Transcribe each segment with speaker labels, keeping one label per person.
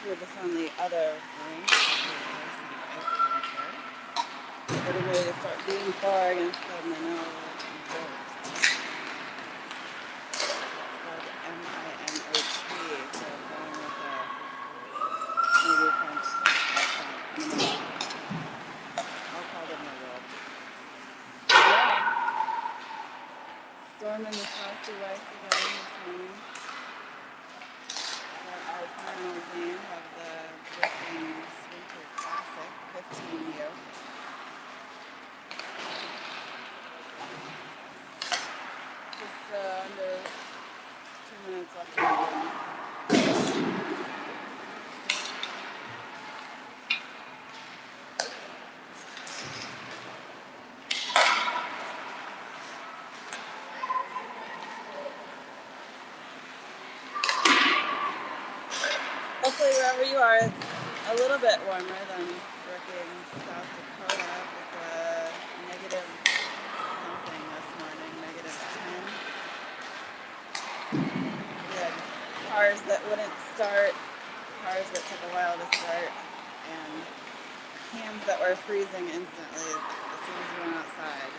Speaker 1: we're just on the other ring. Getting ready to start game 4 against the Minot Wolves. It's spelled M-I-N-O-T, so going with a maybe French accent. Minot. I'll call them the Wolves. Yeah. Storm in the frosty whites again this morning. Our final game of the Brookings Winter Classic, 15U. Just under 2 minutes left in the game. Hopefully wherever you are, it's a little bit warmer than Brookings, South Dakota. It's negative something this morning, negative 10. We had cars that wouldn't start, cars that took a while to start, and hands that were freezing instantly as soon as you went outside.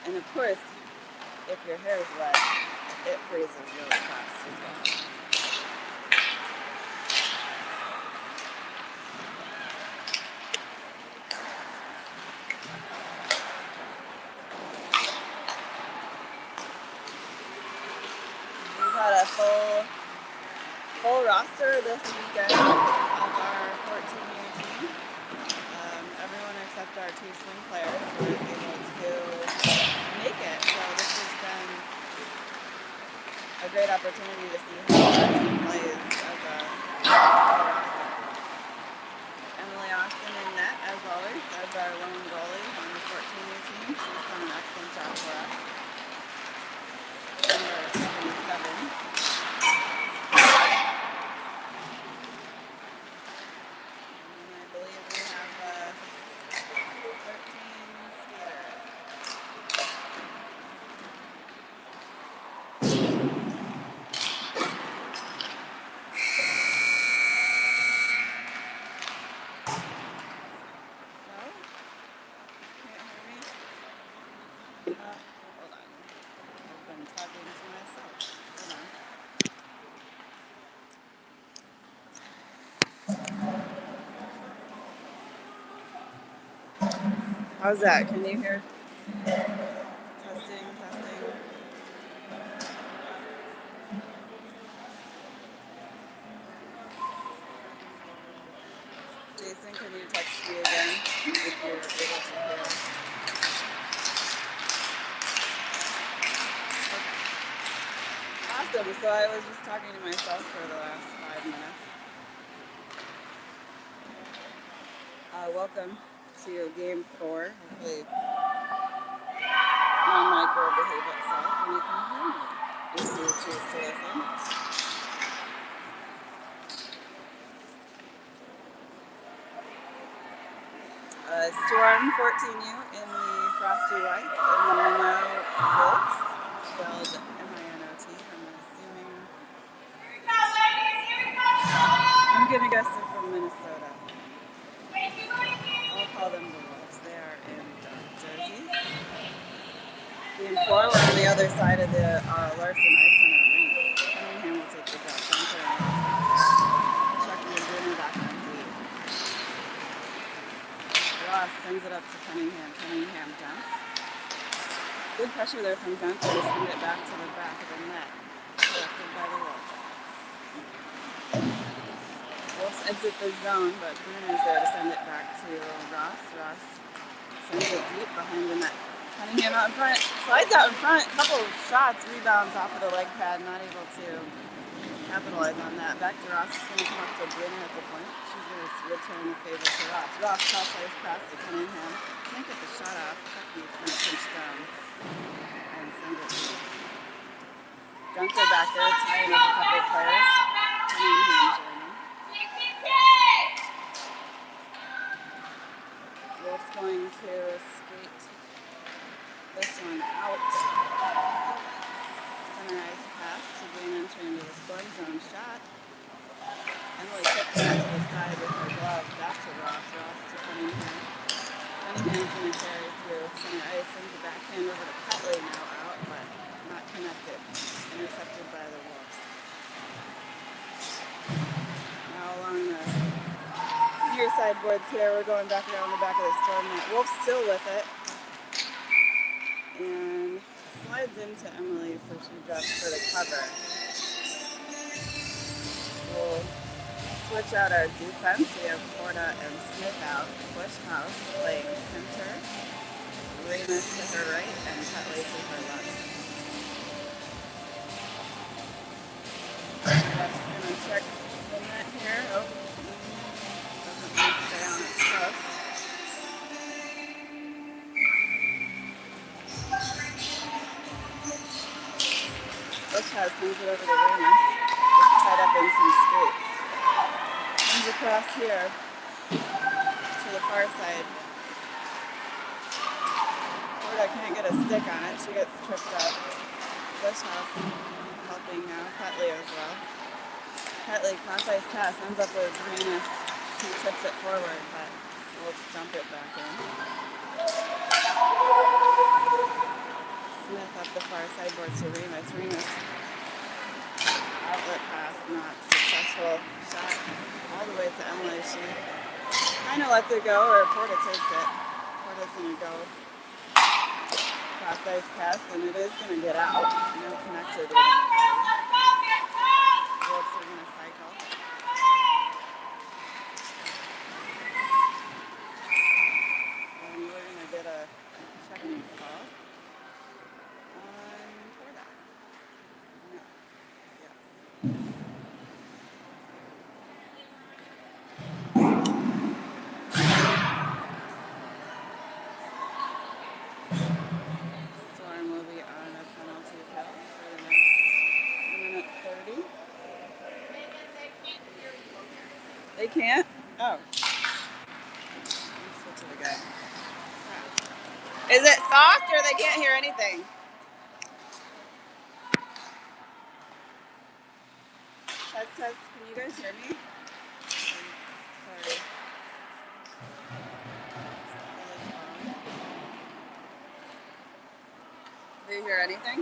Speaker 1: And of course, if your hair is wet, it freezes really fast as well. Got a full roster this weekend of our 14U team. Everyone except our 2 swing players were able to make it, so this has been a great opportunity to see how our team plays as a roster. Emily Austin in net, as always, as our lone goalie on the 14U team. She's done an excellent job for us. Number 77. Hold on. I've been talking to myself. Hold on. How's that? Can you hear? Testing. Jason, can you text me again if you're able to hear? Awesome. So I was just talking to myself for the last 5 minutes. Welcome to game 4. Hopefully my mic will behave itself and you can hear me if you choose to listen. Storm 14U in the frosty whites and the Minot Wolves, spelled M-I-N-O-T. I'm assuming. I'm gonna guess they're from Minnesota. I'll call them the Wolves. They are in dark jerseys. Game 4, we're on the other side of the Larson Ice Center rink. Cunningham will take the draw. Chucky and Bruno back on deep. Ross sends it up to Cunningham. Cunningham dumps. Good pressure there from Gunther to send it back to the back of the net. Collected by the Wolves. Wolves exit the zone, but Bruno's there to send it back to Ross. Ross sends it deep behind the net. Cunningham out in front, slides out in front, couple of shots, rebounds off of the leg pad, not able to capitalize on that. Back to Ross, is going to come up to Bruno at the point. She's going to return the favor to Ross. Ross cross-ice pass to Cunningham. Can't get the shot off. Chucky's going to pinch down and send it deep. Gunther back there, tying up a couple of players. Cunningham joining. Wolf's going to skate this one out. Center ice pass to Green entering into the Storm zone shot. Emily tipped that to the side with her glove, back to Ross. Ross to Cunningham. Cunningham's going to carry through center ice. Sends the backhand over to Petley, now out, but not connected. Intercepted by the Wolves. Now along the near sideboards here, we're going back around the back of the Storm net. Wolves still with it. And slides into Emily, so she drops for the cover. We'll switch out our defense. We have Porta and Smith out. Bushhouse playing center. Remus to her right and Petley to her left. Ref's going to check the net here. Oh, doesn't want to stay on its post. Bushhouse sends it over to Remus. It's tied up in some skates. Comes across here to the far side. Porta can't get a stick on it. She gets tripped up. Bushhouse helping now. Petley as well. Petley cross-ice pass ends up with Remus. He tips it forward, but we'll dump it back in. Smith up the far sideboard to Remus. Remus outlet pass, not successful. Shot all the way to Emily. She kind of lets it go, or Porta takes it. Porta's going to go cross-ice pass, and it is going to get out. No connected with it. Wolves are going to cycle. And we're going to get a checking call on Porta. No. Yes. Storm will be on a penalty kill for the next minute 30. They can't? Oh. Let's switch it again. Is it soft or they can't hear anything? Test, test. Can you guys hear me? Sorry. Do you hear anything?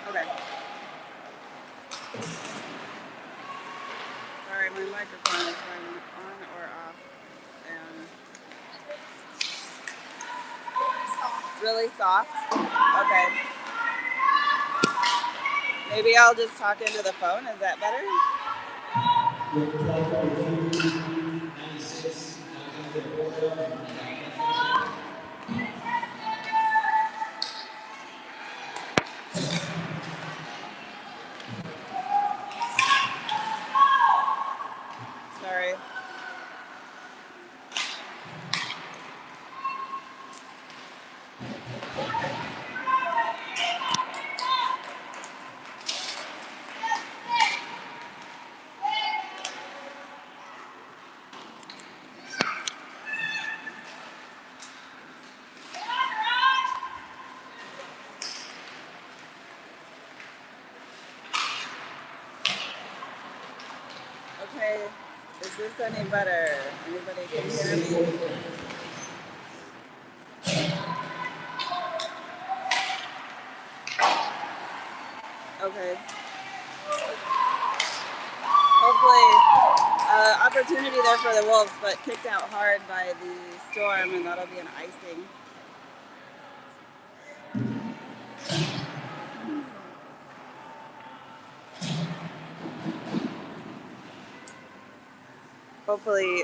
Speaker 1: Okay. Sorry, my microphone is running on or off. And really soft? Okay. Maybe I'll just talk into the phone. Is that better? Sorry. Okay, is this any better? Anybody can hear me? Okay. Hopefully, opportunity there for the Wolves, but kicked out hard by the Storm, and that'll be an icing. Hopefully,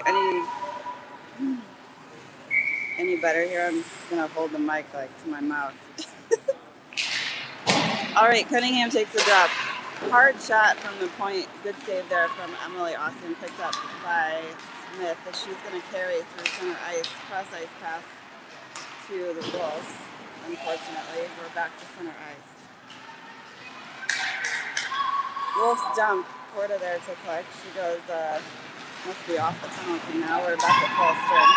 Speaker 1: any better here. I'm gonna hold the mic like to my mouth. All right, Cunningham takes a drop. Hard shot from the point. Good save there from Emily Austin. Picked up by Smith. And she's going to carry through center ice. Cross ice pass to the Wolves. Unfortunately, we're back to center ice. Wolves dump. Porta there to collect. She goes, must be off the penalty now. We're back to full strength.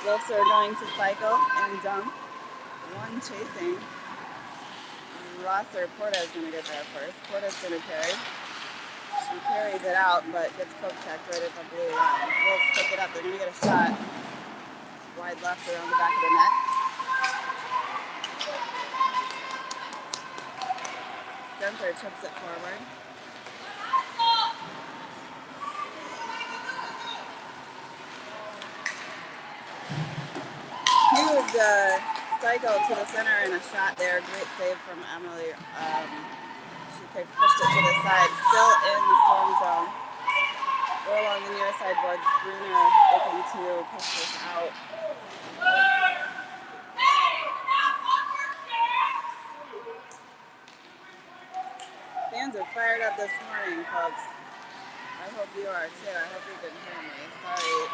Speaker 1: Wolves are going to cycle and dump. One chasing. Ross or Porta is going to get there first. Porta's going to carry. She carries it out, but gets poke checked right at the blue line. Wolves pick it up. They're going to get a shot. Wide left around the back of the net. Gunther chips it forward. Huge cycle to the center and a shot there. Great save from Emily. She pushed it to the side. Still in the storm zone. We're along the near side boards. Bruner looking to push this out. Fans are fired up this morning, folks. I hope you are too. I hope you can hear me. Sorry.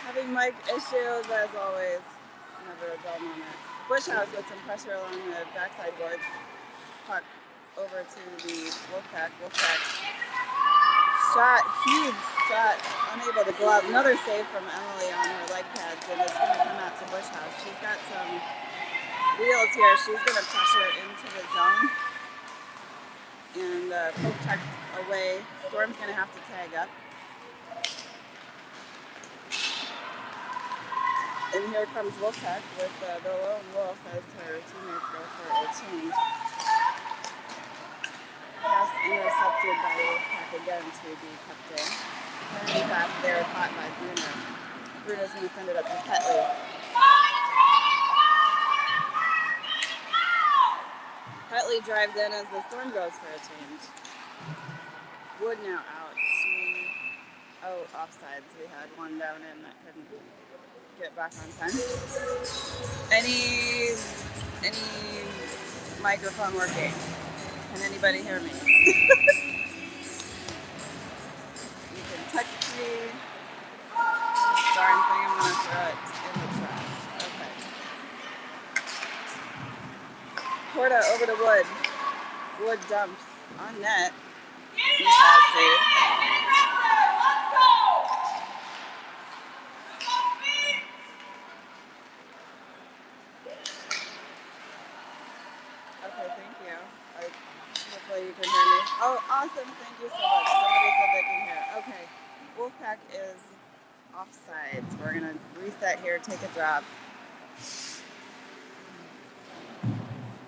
Speaker 1: Having mic issues as always. It's never a dull moment. Bush House with some pressure along the backside boards. Puck over to the Wolfpack. Shot, huge shot, unable to glove. Another save from Emily on her leg pads, and it's going to come out to Bush House. She's got some wheels here. She's going to pressure into the zone. And poke check away. Storm's going to have to tag up. And here comes Wolfpack with the lone wolf as her teammates go for a change. Pass intercepted by Wolfpack again to be kept in. Sending pass there caught by Bruner. Bruner's going to send it up to Petley. Petley drives in as the Storm goes for a change. Wood now out. Offsides. We had one down in that couldn't get back on time. Any microphone working? Can anybody hear me? You can text me. Darn thing, I'm gonna throw it in the trash. Okay. Porta over to Wood. Wood dumps on net. Save. Okay, thank you. Hopefully you can hear me. Oh, awesome. Thank you so much. Somebody said they can hear. Okay. Wolfpack is offsides. We're going to reset here, take a drop.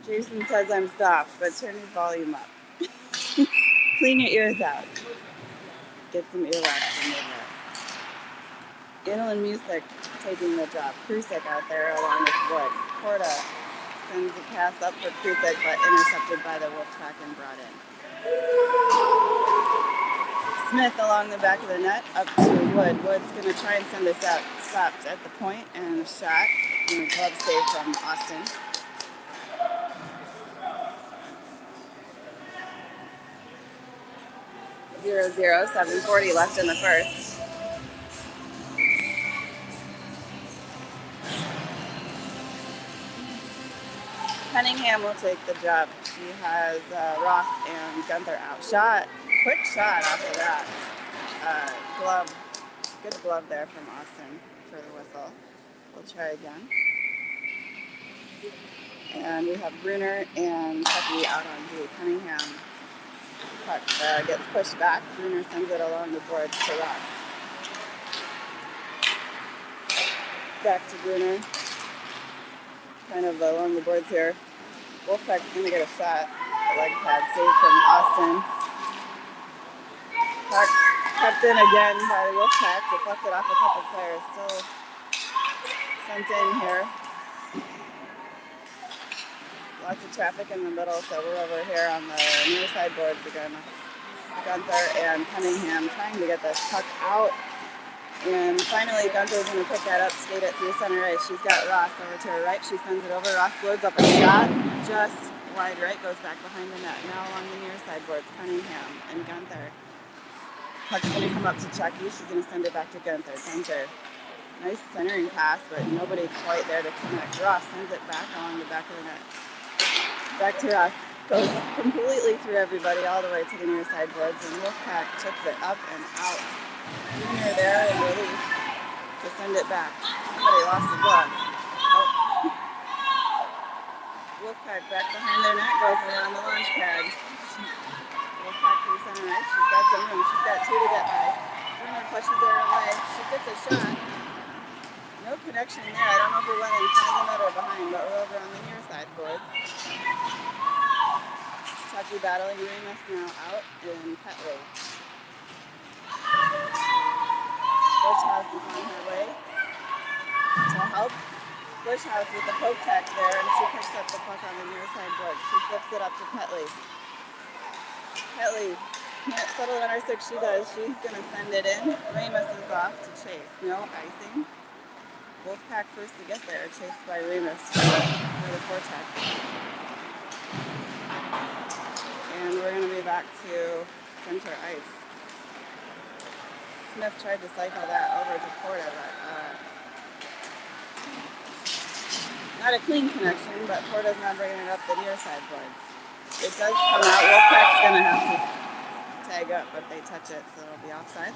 Speaker 1: Jason says I'm soft, but turn your volume up. Clean your ears out. Get some earwax in there. Inland Music taking the drop. Krusek out there along with Wood. Porta sends a pass up for Krusek, but intercepted by the Wolfpack and brought in. Smith along the back of the net, up to Wood. Wood's going to try and send this out. Stopped at the point and a shot. And a glove save from Austin. Zero, 7:40 left in the first. Cunningham will take the job. She has Ross and Gunther out. Quick shot off of that. Glove. Good glove there from Austin for the whistle. We'll try again. And we have Bruner and Tucky out on D. Cunningham. Puck gets pushed back. Bruner sends it along the boards to Ross. Back to Bruner. Kind of along the boards here. Wolfpack's going to get a shot. A leg pad save from Austin. Puck kept in again by the Wolfpack. Deflected off a couple players. Still sent in here. Lots of traffic in the middle, so we're over here on the near side boards again. Gunther and Cunningham trying to get this puck out. And finally, Gunther's going to pick that up, skate it through center ice. She's got Ross over to her right. She sends it over. Ross loads up a shot. Just wide right, goes back behind the net. Now along the near side boards, Cunningham and Gunther. Puck's going to come up to Chucky. She's going to send it back to Gunther. Gunther. Nice centering pass, but nobody quite there to connect. Ross sends it back along the back of the net. Back to Ross. Goes completely through everybody all the way to the near side boards, and Wolfpack chips it up and out. Near there and relief to send it back. Somebody lost the glove. Oh. Wolfpack back behind their net, goes around the launch pad. Alright, she's got some room. She's got two to get by. Bruner pushes her away. She gets a shot. No connection there. I don't know if we went in front of the net or behind, but we're over on the near side boards. Chucky battling Remus now out in Petley. Bushhouse is on her way to help. Bushhouse with the poke tech there, and she picks up the puck on the near side board. She flips it up to Petley. Petley can't settle on her six. She does. She's going to send it in. Remus is off to chase. No icing. Wolfpack first to get there, chased by Remus for the forecheck. And we're going to be back to center ice. Smith tried to cycle that over to Porta, but not a clean connection, but Porta's not bringing it up the near side boards. It does come out. Wolfpack's going to have to tag up, but they touch it, so it'll be offside.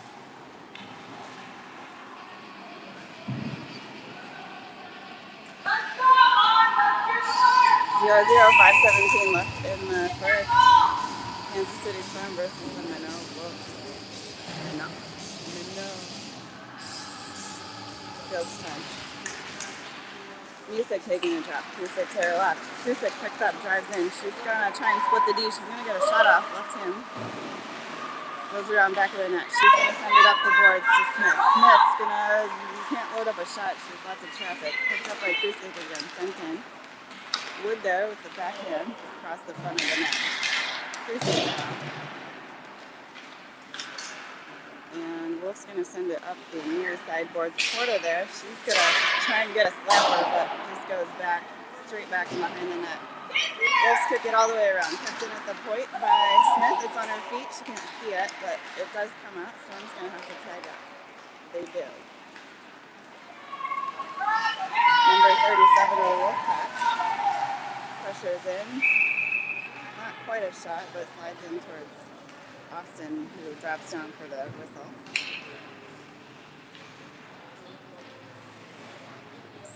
Speaker 1: 0-0, 5:17 left in the first. Kansas City Storm versus the Minot Wolves. Minot. Fields time. Music taking a drop. Music to her left. Music picks up, drives in. She's going to try and split the D. She's going to get a shot off left hand. Goes around back of the net. She's going to send it up the boards to Smith. Smith's going to, you can't load up a shot. She's lots of traffic. Picked up by Music again. Sent in. Wood there with the backhand across the front of the net. Music now. And Wolf's going to send it up the near side boards. Porta there. She's going to try and get a slapper, but just goes back, straight back and behind the net. Wolves kick it all the way around. Kept in at the point by Smith. It's on her feet. She can't see it, but it does come out. Storm's going to have to tag up. They do. Number 37 of the Wolfpack. Pressures in. Not quite a shot, but slides in towards Austin, who drops down for the whistle.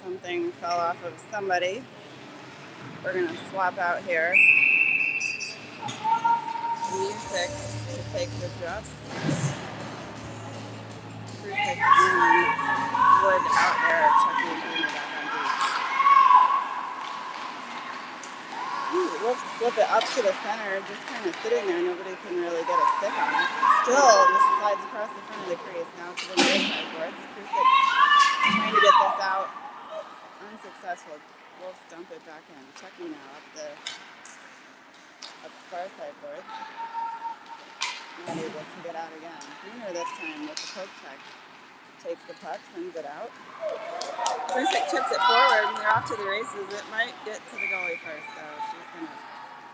Speaker 1: Something fell off of somebody. We're going to swap out here. Music to take the drop. Music and Wood out there. Chucky and Bruner back on deep. We'll flip it up to the center, just kind of sitting there. Nobody can really get a stick on it. Still, this slides across the front of the crease. Now to the near side boards. Music trying to get this out. Unsuccessful. Wolves dump it back in. Chucky now up the far side boards. Not able to get out again. Bruner this time with the poke check. Takes the puck, sends it out. Brusick chips it forward and they're off to the races. It might get to the goalie first though. She's going to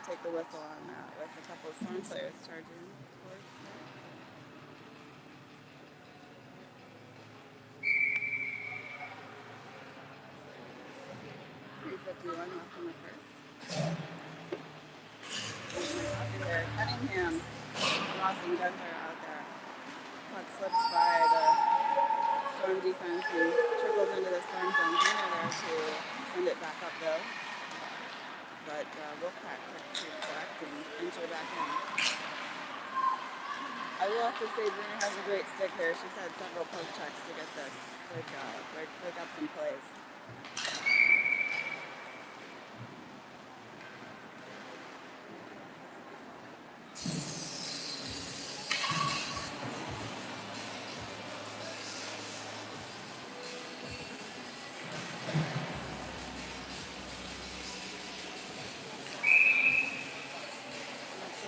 Speaker 1: take the whistle on that with a couple of Storm players charging towards her. 3:51 left in the first. There, Cunningham, Ross and Gunther out there. Puck slips by the Storm defense and trickles into the Storm zone. Bruner there to send it back up though. But Wolfpack to collect and enter back in. I will have to say Bruner has a great stick here. She's had several poke checks to get this. Break up some plays.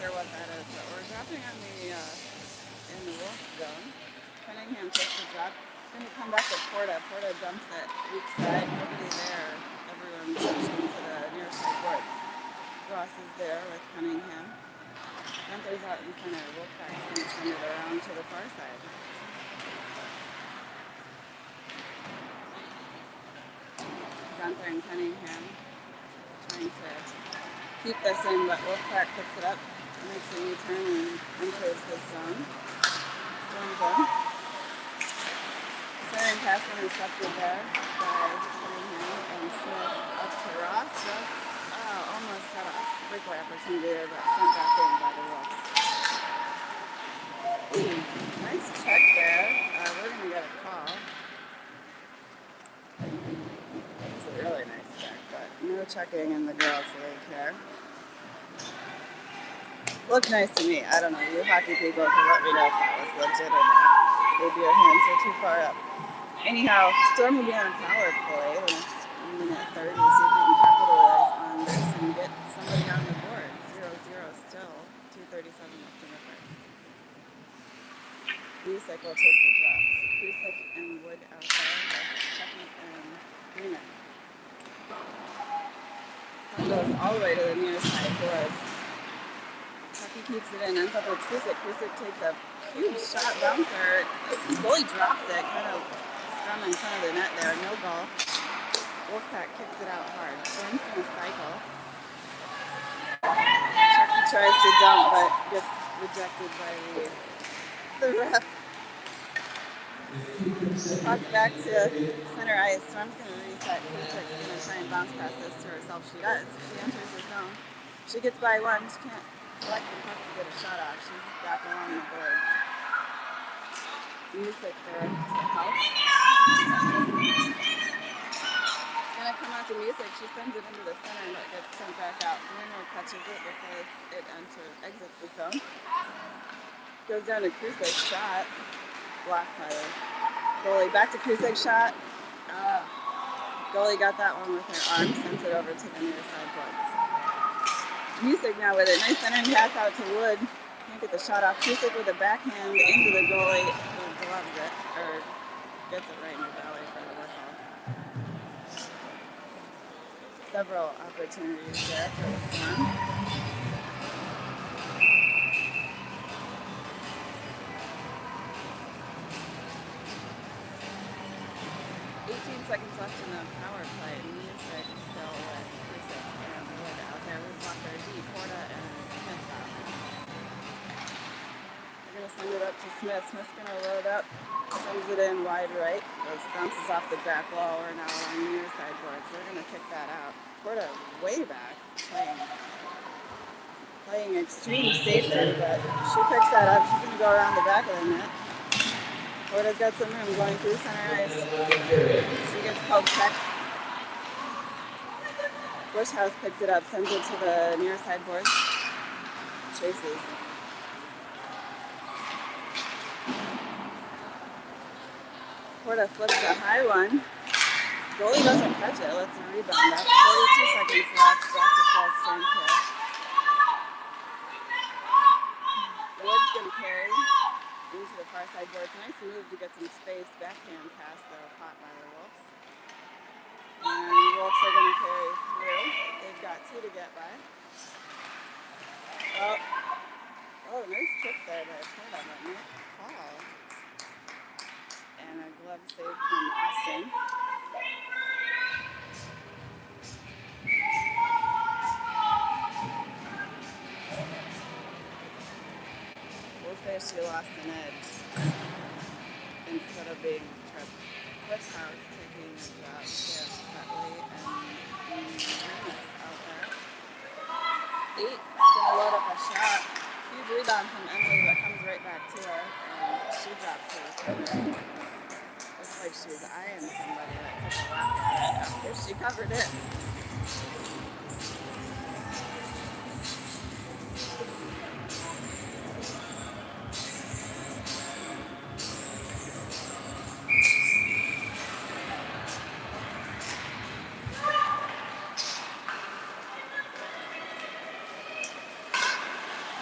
Speaker 1: What that is, but we're dropping on the in the Wolf zone. Cunningham takes the drop. It's going to come back to Porta. Porta dumps it weak side. Nobody there. Everyone pushed into the near side boards. Ross is there with Cunningham. Gunther's out in center. Wolfpack's going to send it around to the far side. Gunther and Cunningham trying to keep this in, but Wolfpack picks it up. Makes a U-turn and enters his zone. Storm zone. Centering pass intercepted there by Cunningham and Smith up to Ross. Ross almost had a breakaway opportunity there, but sent back in by the Wolves. Ooh, nice check there. We're going to get a call. It's a really nice check, but no checking in the girls' league here. Looked nice to me. I don't know. You hockey people can let me know if that was legit or not. Maybe your hands are too far up. Anyhow, Storm will be on a power play the next minute 30. See if we can capitalize on this and get somebody on the board. 0-0 still. 2:37 left in the first. Busick will take the drop. Busick and Wood out there with Chucky and Minot. Puck goes all the way to the near side boards. Chucky keeps it in, ends up with Busick. Busick takes a huge shot bouncer. The goalie drops it, kind of scrum in front of the net there. No goal. Wolfpack kicks it out hard. Storm's going to cycle. Chucky tries to dump, but gets rejected by the ref. Puck back to center ice. Storm's going to reset. Busick's going to try and bounce past this to herself. She does. She enters the zone. She gets by one. She can't collect the puck to get a shot off. She's back along the boards. Busick there to help. Gonna come out to Music. She sends it into the center and it gets sent back out. Minot catches it before it exits the zone. Goes down to Krusek. Shot. Blocked by the goalie. Back to Krusek. Shot. Goalie got that one with her arm. Sent it over to the near side boards. Music now with it. Nice centering pass out to Wood. Can't get the shot off. Krusek with a backhand into the goalie who gloves it. Or gets it right in the belly for the whistle. Several opportunities there for the Storm. 18 seconds left in the power play. Music still with Krusek and Wood out there. Who's left there? D. Porta and Smith out. They're going to send it up to Smith. Smith's going to load up. Sends it in wide right. Goes bounces off the back wall. We're now along the near side boards. They're going to kick that out. Porta way back, playing extreme safety, but she picks that up. She's going to go around the back of the net. Porta's got some room going through center ice. She gets poke checked. Bushhouse picks it up, sends it to the near side boards. Chases. Porta flips a high one. Goalie doesn't catch it. Let's rebound. That's 42 seconds left. Back to full strength here. Wood's going to carry into the far side boards. Nice move to get some space. Backhand pass, though, caught by the Wolves. And the Wolves are going to carry through. They've got two to get by. Oh, nice trick there by Porta, but no call. And a glove save from Austin. We'll say she lost an edge instead of being tripped. Bushhouse taking the drop. Yes, Buckley and Remus out there. 8 is going to load up a shot. Huge rebound from Emily, but comes right back to her. And she drops to the corner. Looks like she was eyeing somebody that took a whack at it after she covered it.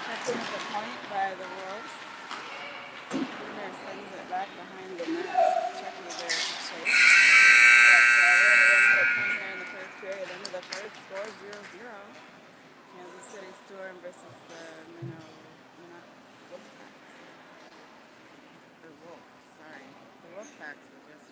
Speaker 1: Checked in at the point by the Wolves. Winner sends it back behind the net. Chucky there to chase. But we're going to run out of time here in the first period. End of the first, score 0-0. Kansas City Storm versus the Minot Wolfpacks. Or Wolves, sorry. The Wolfpacks were just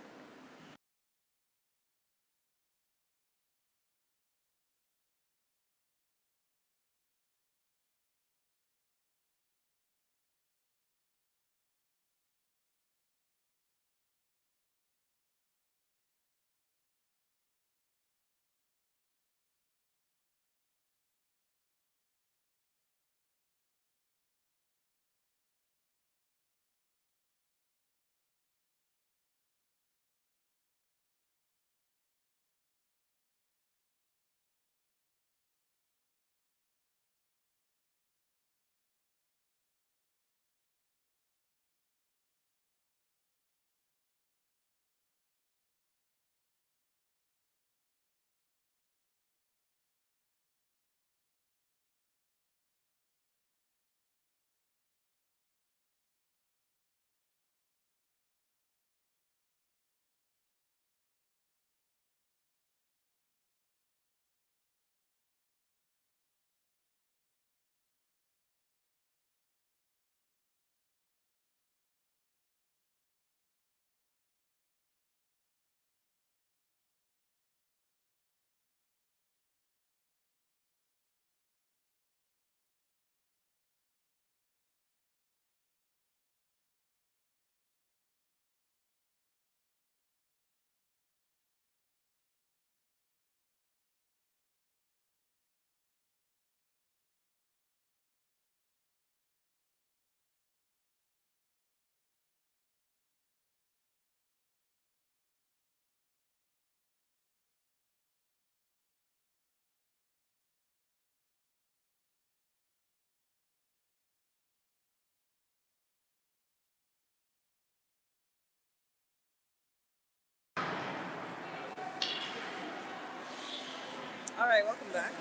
Speaker 1: Alright, welcome back.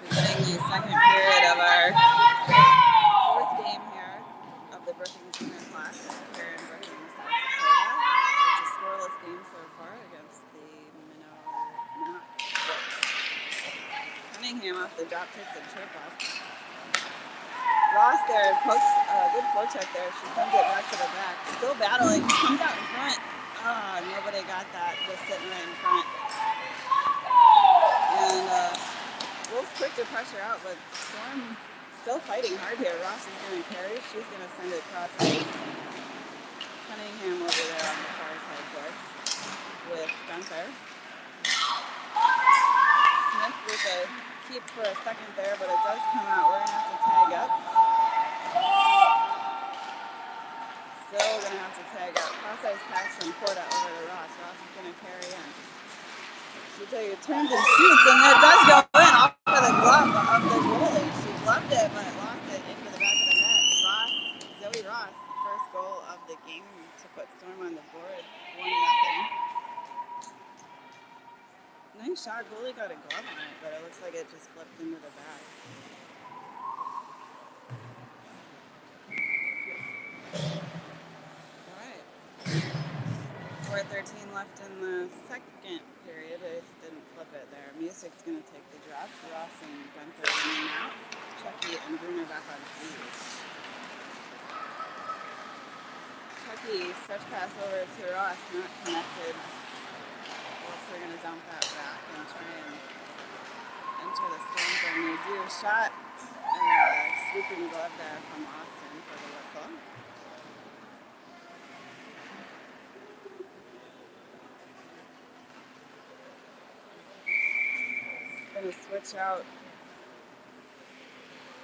Speaker 1: Beginning the second period of our fourth game here of the Brookings Minot Classic here in Brookings, South Dakota. It's a scoreless game so far against the Minot. Cunningham off the drop takes a trip up. Ross there pokes good forecheck there. She sends it back to the back. Still battling. Comes out in front. Nobody got that. Just sitting right in front. And Wolf's quick to pressure out, but Storm still fighting hard here. Ross is going to carry. She's going to send it across ice. Cunningham over there on the far side board with Gunther. Smith with a keep for a second there, but it does come out. We're going to have to tag up. Still going to have to tag up. Cross ice pass from Porta over to Ross. Ross is going to carry in. She turns and shoots, and it does go in off of the glove of the goalie. She gloved it, but lost it into the back of the net. Zoe Ross, first goal of the game to put Storm on the board, 1-0. Nice shot. Goalie got a glove on it, but it looks like it just flipped into the back. All right. 4:13 left in the second period. It didn't flip it there. Music's going to take the drop. Ross and Gunther running out. Chucky and Bruno back on D. Chucky, stretch pass over to Ross, not connected. Wolves are going to dump that back and try and enter the Storm zone. They do. Shot and a swooping glove there from Austin for the whistle. Going to switch out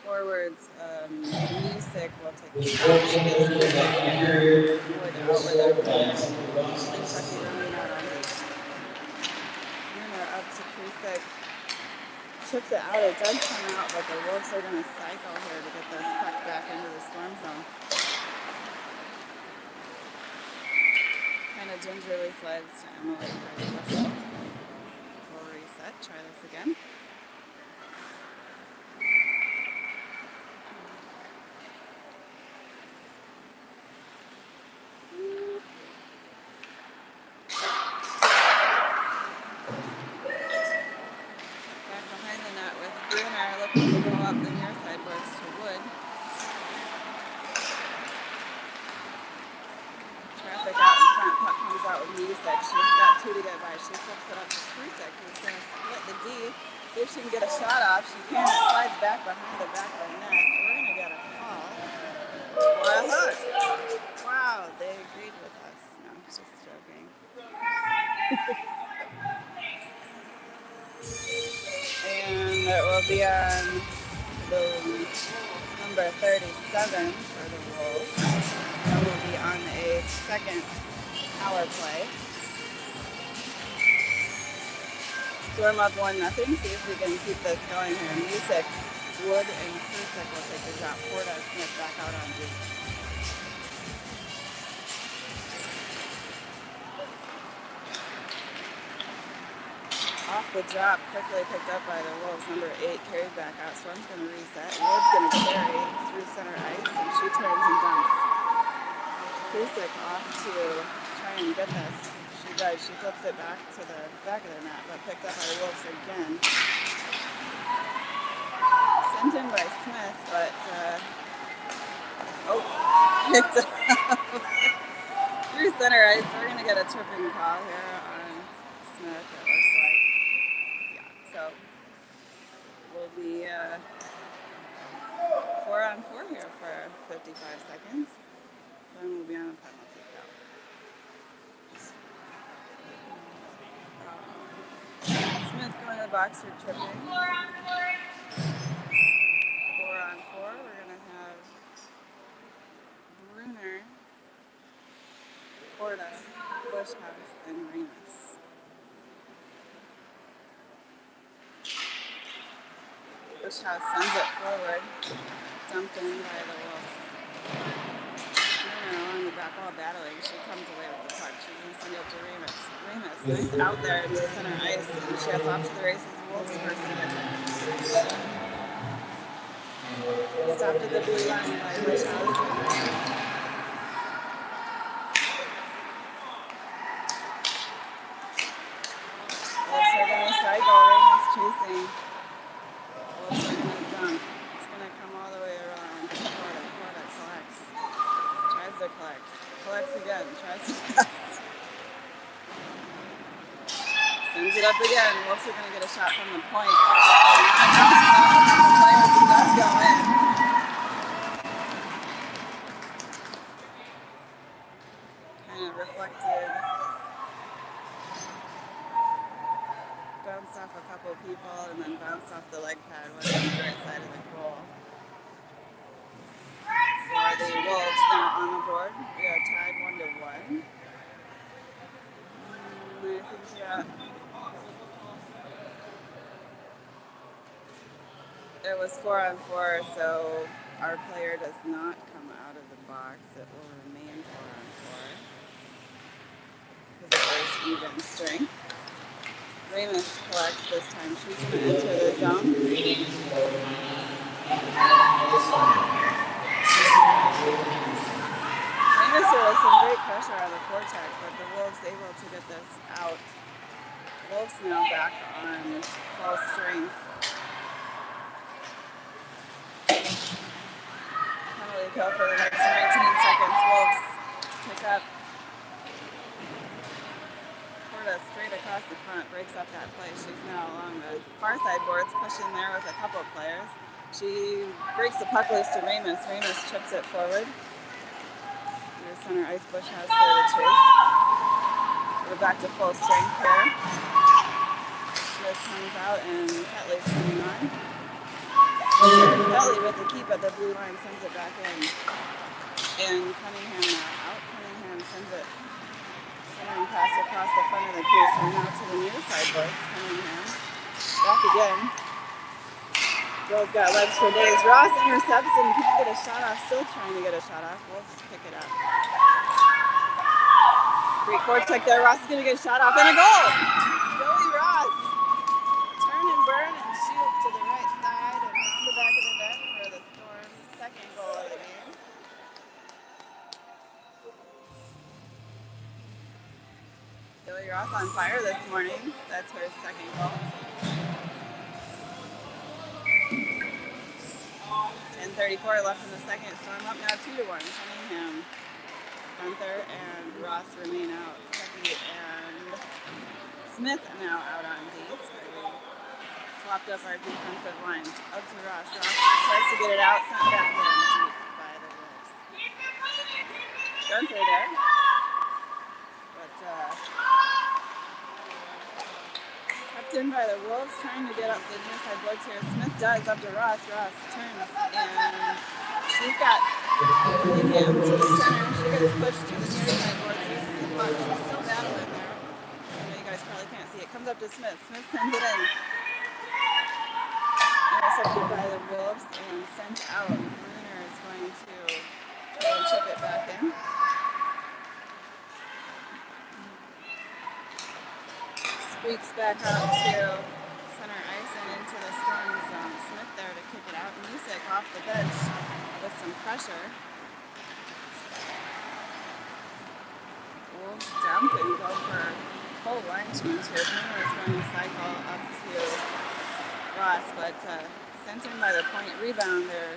Speaker 1: forwards. Music will take the shot. She gets Music here. Wood out with her player. And Chucky running out on the Bruno up to Krusek. Chips it out. It does come out, but the Wolves are going to cycle here to get this puck back into the Storm zone. Kind of gingerly slides to Emily for the whistle. We'll reset. Try this again. Looking to go up the near side boards to Wood. Traffic out in front. Puck comes out with Music. She's got two to get by. She flips it up to Krusek, who's going to split the D. See if she can get a shot off. She can't. It slides back behind the back of the net. We're going to get a call for a hook. Wow, they agreed with us. No, I'm just joking. And it will be on the number 37 for the Wolves. That will be on a second power play. Storm up 1-0. See if we can keep this going here. Music, Wood, and Krusek will take the drop. Porta, Smith back out on D. Off the drop, quickly picked up by the Wolves. Number 8 carried back out. Storm's going to reset. Wood's going to carry through center ice, and she turns and dumps. Krusek off to try and get this. She does. She flips it back to the back of the net, but picked up by the Wolves again. Sent in by Smith, but picked up through center ice. We're going to get a tripping call here on Smith. It looks like. So we'll be 4-on-4 here for 55 seconds. Then we'll be on a penalty count. Smith going to the box for tripping. 4-on-4. We're going to have Bruner, Porta, Bushhouse, and Remus. Bushhouse sends it forward, dumped in by the Wolves. Bruno on the back wall battling. She comes away with the puck. She's going to send it to Remus. Remus Nice out there into center ice, and she has off to the races. Wolves first to get there. Stopped at the blue line by Bush House. Wolves are going to cycle. Raymond's chasing. Wolves are going to dump. It's going to come all the way around. Porta collects. Tries to collect. Collects again. Tries to pass. Sends it up again. Wolves are going to get a shot from the point. The players does go in. Kind of reflected. Bounced off a couple people and then bounced off the leg pad. Went on the right side of the goal. For the Wolves now on the board. We are tied 1-1. I think, yeah. It was 4-on-4, so our player does not come out of the box. It will remain 4-on-4 because it was even strength. Ramus collects this time. She's going to enter the zone. Ramus was some great pressure on the forecheck, but the Wolves able to get this out. Wolves now back on full strength. Penalty kill for the next 19 seconds. Wolves pick up. Porta straight across the front, breaks up that play. She's now along the far side boards, pushing there with a couple of players. She breaks the puck loose to Ramus. Ramus chips it forward. Through center ice, Bush has there to chase. We're back to full strength here. Smith comes out and Ketley's coming on. Ketley with the keep at the blue line sends it back in. And Cunningham now out. Cunningham sends it. Centering pass across the front of the crease. And now to the near side boards. Cunningham. Back again. Girls got legs for days. Ross intercepts and can't get a shot off. Still trying to get a shot off. Wolves pick it up. Great forecheck there. Ross is going to get a shot off and a goal. Zoe Ross. Turn and burn and shoot to the right side and on the back of the net for the Storm's second goal of the game. Zoe Ross on fire this morning. That's her second goal. 10:34 left in the second. Storm up now 2-1. Cunningham, Gunther, and Ross remain out. Becky and Smith now out on D. So we swapped up our defensive lines. Up to Ross. Ross tries to get it out. Sent back in deep by the Wolves. Gunther there. But kept in by the Wolves, trying to get up the near side boards here. Smith does up to Ross. Ross turns and she's got Cunningham to the center. She gets pushed to the near side boards. Uses the puck. She's still battling there. I know you guys probably can't see it. Comes up to Smith. Smith sends it in. Intercepted by the Wolves and sent out. Bruner is going to try and chip it back in. Squeaks back out to center ice and into the Storm zone. Smith there to kick it out. Music off the bench with some pressure. Wolves dump and go for full line change here. Bruner is going to cycle up to Ross, but sent in by the point. Rebound there.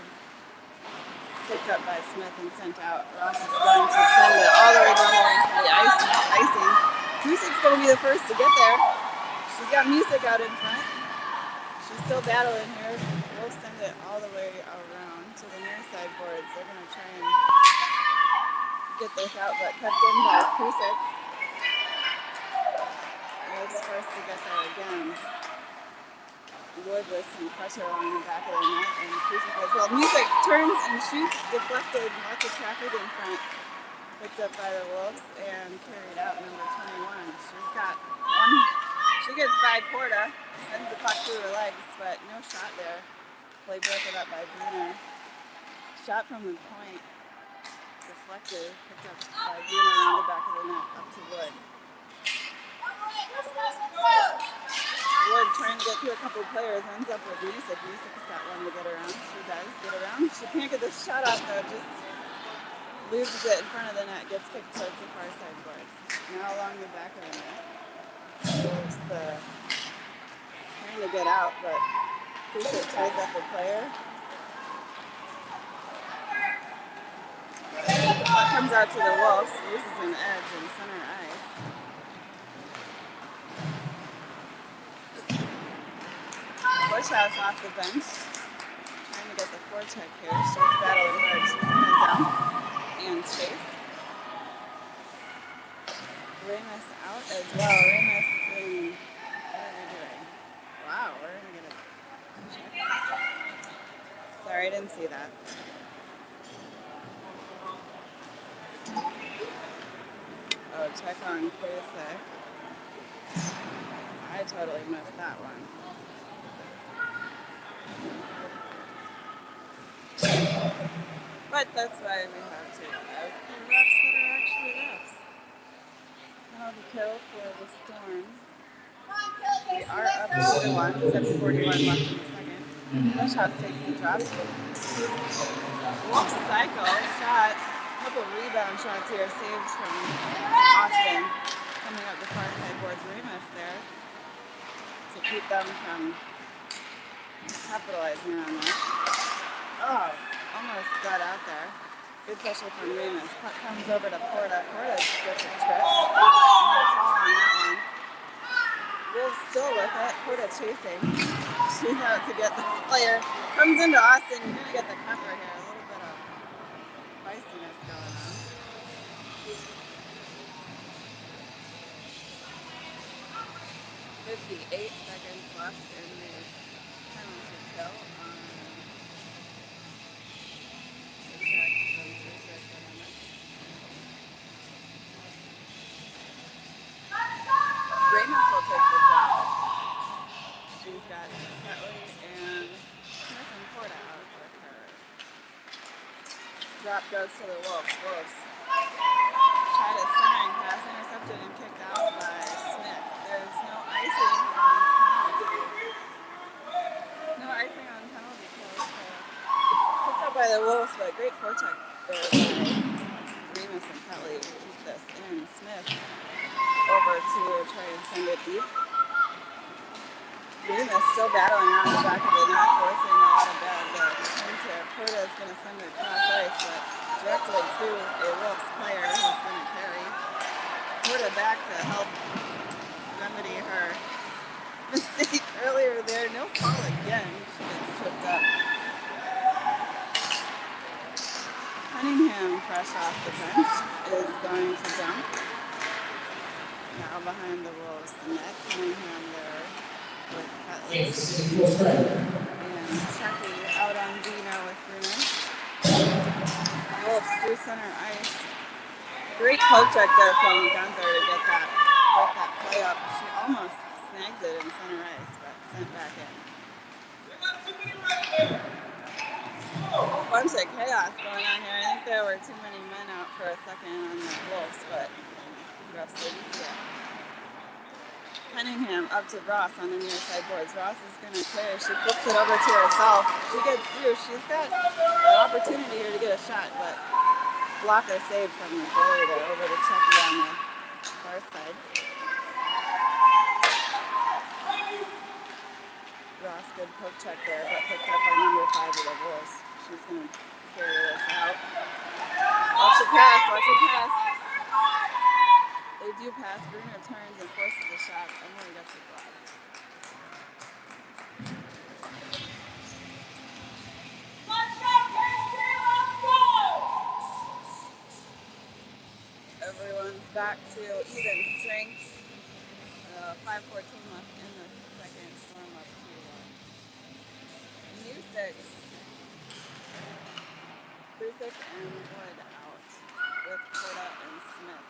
Speaker 1: Picked up by Smith and sent out. Ross is going to send it all the way down the lane for the icing. Kusik's going to be the first to get there. She's got Music out in front. She's still battling here. We'll send it all the way around to the near side boards. They're going to try and get this out, but kept in by Kusik. Wolves first to get there again. Wood with some pressure on the back of the net, and Kusik as well. Music turns and shoots, deflected, lots of traffic in front. Picked up by the Wolves and carried out number 21. She's got one. She gets by Porta, sends the puck through her legs, but no shot there. Play broken up by Bruner. Shot from the point, deflected, picked up by Bruner on the back of the net, up to Wood. Wood trying to get through a couple players, ends up with Minot. Minot's got one to get around. She does get around. She can't get the shot off though, just loses it in front of the net, gets kicked towards the far side boards. Now along the back of the net. Wolves trying to get out, but Minot ties up a player. Comes out to the Wolves, loses an edge in center ice. Bushhouse off the bench, trying to get the forecheck here. She's battling hard. She's going to dump and chase. Remus out as well. Remus in, what are we doing? Wow, we're going to get a check. Sorry, I didn't see that. Oh, check on Krusek. I totally missed that one. But that's why we have to have refs that are actually refs. Penalty kill for the Storm. We are up 2-1, 7:41 left in the second. Bushhouse takes the drop. Wolf cycle shot. A couple rebound shots here, saves from Austin. Coming up the far side boards, Remus there to keep them from capitalizing on that. Oh, almost got out there. Good pressure from Remus. Puck comes over to Porta. Porta gets a trip. No call on that one. Will's still with it. Porta chasing. She's out to get the player. Comes into Austin. You're going to get the cover here. A little bit of feistiness going on. "58 seconds left in the penalty kill on the check from Krusek and Remus. Remus will take the drop. She's got Ketley and Smith and Porta out with her. Drop goes to the Wolves. Wolves tried a centering pass, intercepted and kicked out by Smith. There's no icing on penalty. No icing on penalty kill. Picked up by the Wolves, but great forecheck there by Remus and Ketley to keep this in. Smith over to try and send it deep. Remus still battling around the back of the net, forcing a lot of bad turns here. Porta is going to send it across ice, but directly to a Wolves player who's going to carry. Porta back to help remedy her mistake earlier there. No call again. She gets tripped up. Cunningham, fresh off the bench, is going to dump. Now behind the Wolves net. Cunningham there with Ketley. And Chucky out on D now with Bruno. Wolves through center ice. Great poke check there from Gunther to get that play up. She almost snags it in center ice, but sent back in. A bunch of chaos going on here. I think there were too many men out for a second on the Wolves, but refs didn't see it. Cunningham up to Ross on the near side boards. Ross is going to clear. She flips it over to herself. She gets through. She's got an opportunity here to get a shot, but blocker saved from the goalie there over to Chucky on the far side. Ross, good poke check there, but picked up by number 5 of the Wolves. She's going to carry this out. Watch the pass, watch the pass. They do pass. Bruno turns and forces a shot. Emily gets a glove. Everyone's back to even strength. 5:14 left in the second. Storm up 2-1. Music. Krusek and Wood out with Porta and Smith.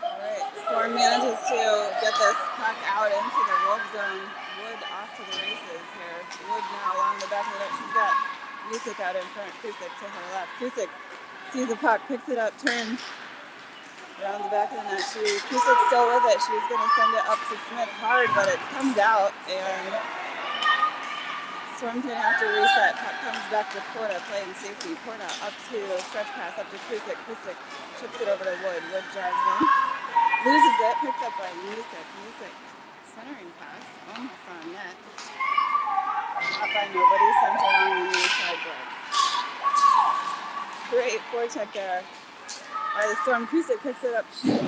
Speaker 1: Alright, Storm manages to get this puck out into the Wolf zone. Wood off to the races here. Wood now along the back of the net. She's got Music out in front. Krusek to her left. Krusek sees the puck, picks it up, turns, Around the back of the net, Cusick's still with it. She's going to send it up to Smith hard, but it comes out, and Storm's going to have to reset. Puck comes back to Porta, playing safety. Porta up to stretch pass, up to Cusick. Cusick chips it over to Wood. Wood drives in, loses it, picked up by Music. Music centering pass, almost on net. Not by nobody, sent along the near side boards. Great forecheck there by the Storm. Cusick picks it up, shoots.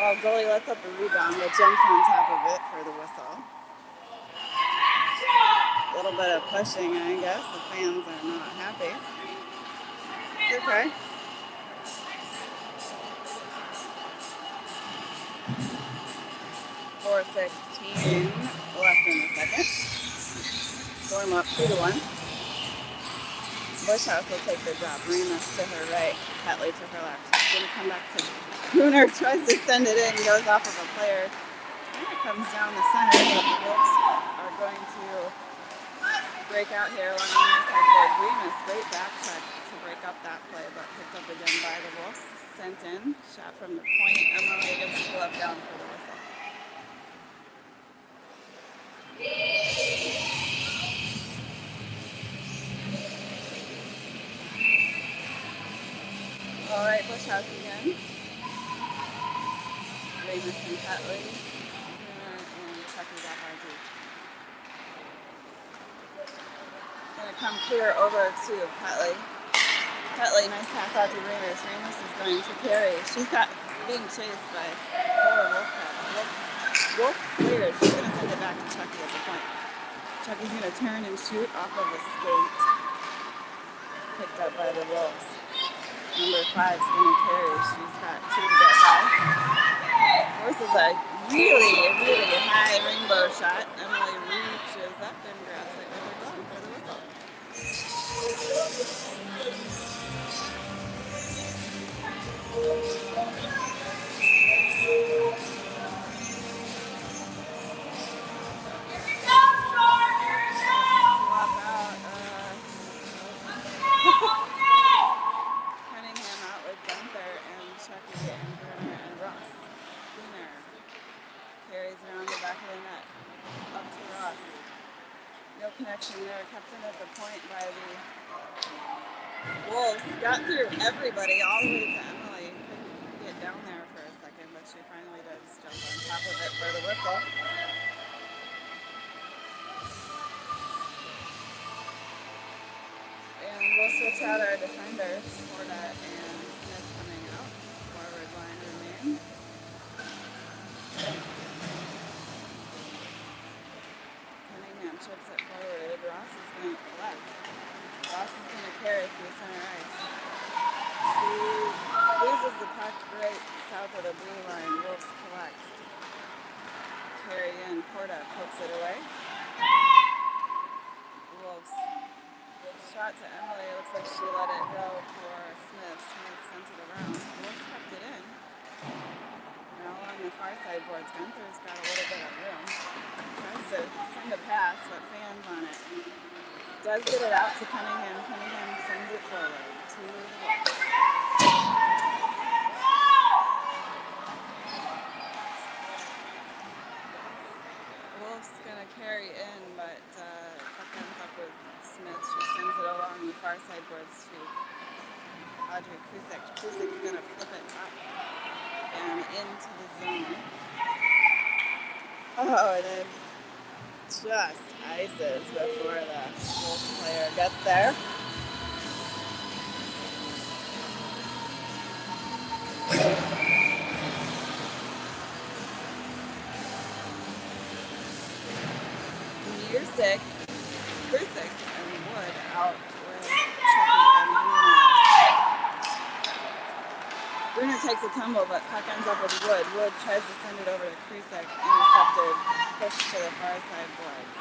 Speaker 1: Well, goalie lets up a rebound, but jumps on top of it for the whistle. A little bit of pushing, I guess. The fans are not happy. It's okay. .416 left in the second. Storm up 2-1. Bushhouse will take the drop. Remus to her right. Petley to her left. Going to come back to Bruner. Tries to send it in. Goes off of a player. Kind of comes down the center. But the Wolves are going to break out here along the near side board. Remus, great back check to break up that play, but picked up again by the Wolves. Sent in. Shot from the point. Emily gets the glove down for the whistle. All right, Bushhouse again. Remus and Petley. And Chucky got RD. It's going to come clear over to Petley. Petley, nice pass out to Remus. Remus is going to carry. She's being chased by 4 Wolf players. She's going to send it back to Chucky at the point. Chucky's going to turn and shoot off of a skate. Picked up by the Wolves. Number 5's going to carry. She's got 2 to get by. Forces a really, really high rainbow shot. Emily reaches up and grabs it with her glove for the whistle. Connection there, kept in at the point by the Wolves. Got through everybody all the way to Emily. Couldn't get down there for a second, but she finally does jump on top of it for the whistle. And we'll switch out our defenders. Porta and Smith coming out. Forward line remains. Chips it forward. Ross is going to collect. Ross is going to carry through center ice. She loses the puck right south of the blue line. Wolves collect. Carry in. Porta pokes it away. Wolves. Shot to Emily. It looks like she let it go for Smith. Smith sent it around. Wolves kept it in. Now along the far side boards, Gunther's got a little bit of room. Tries to send a pass, but fans on it. Does get it out to Cunningham. Cunningham sends it forward to the Wolves. Wolves gonna carry in, but puck ends up with Smith. She sends it along the far side boards to Audrey Cusick. Cusick's gonna flip it up and into the zone. Oh, and then just ices before the Wolf player gets there. Music, Cusick, and Wood out with Chucky and Bruno. Bruno takes a tumble, but puck ends up with Wood. Wood tries to send it over to Cusick, intercepted, pushed to the far side boards.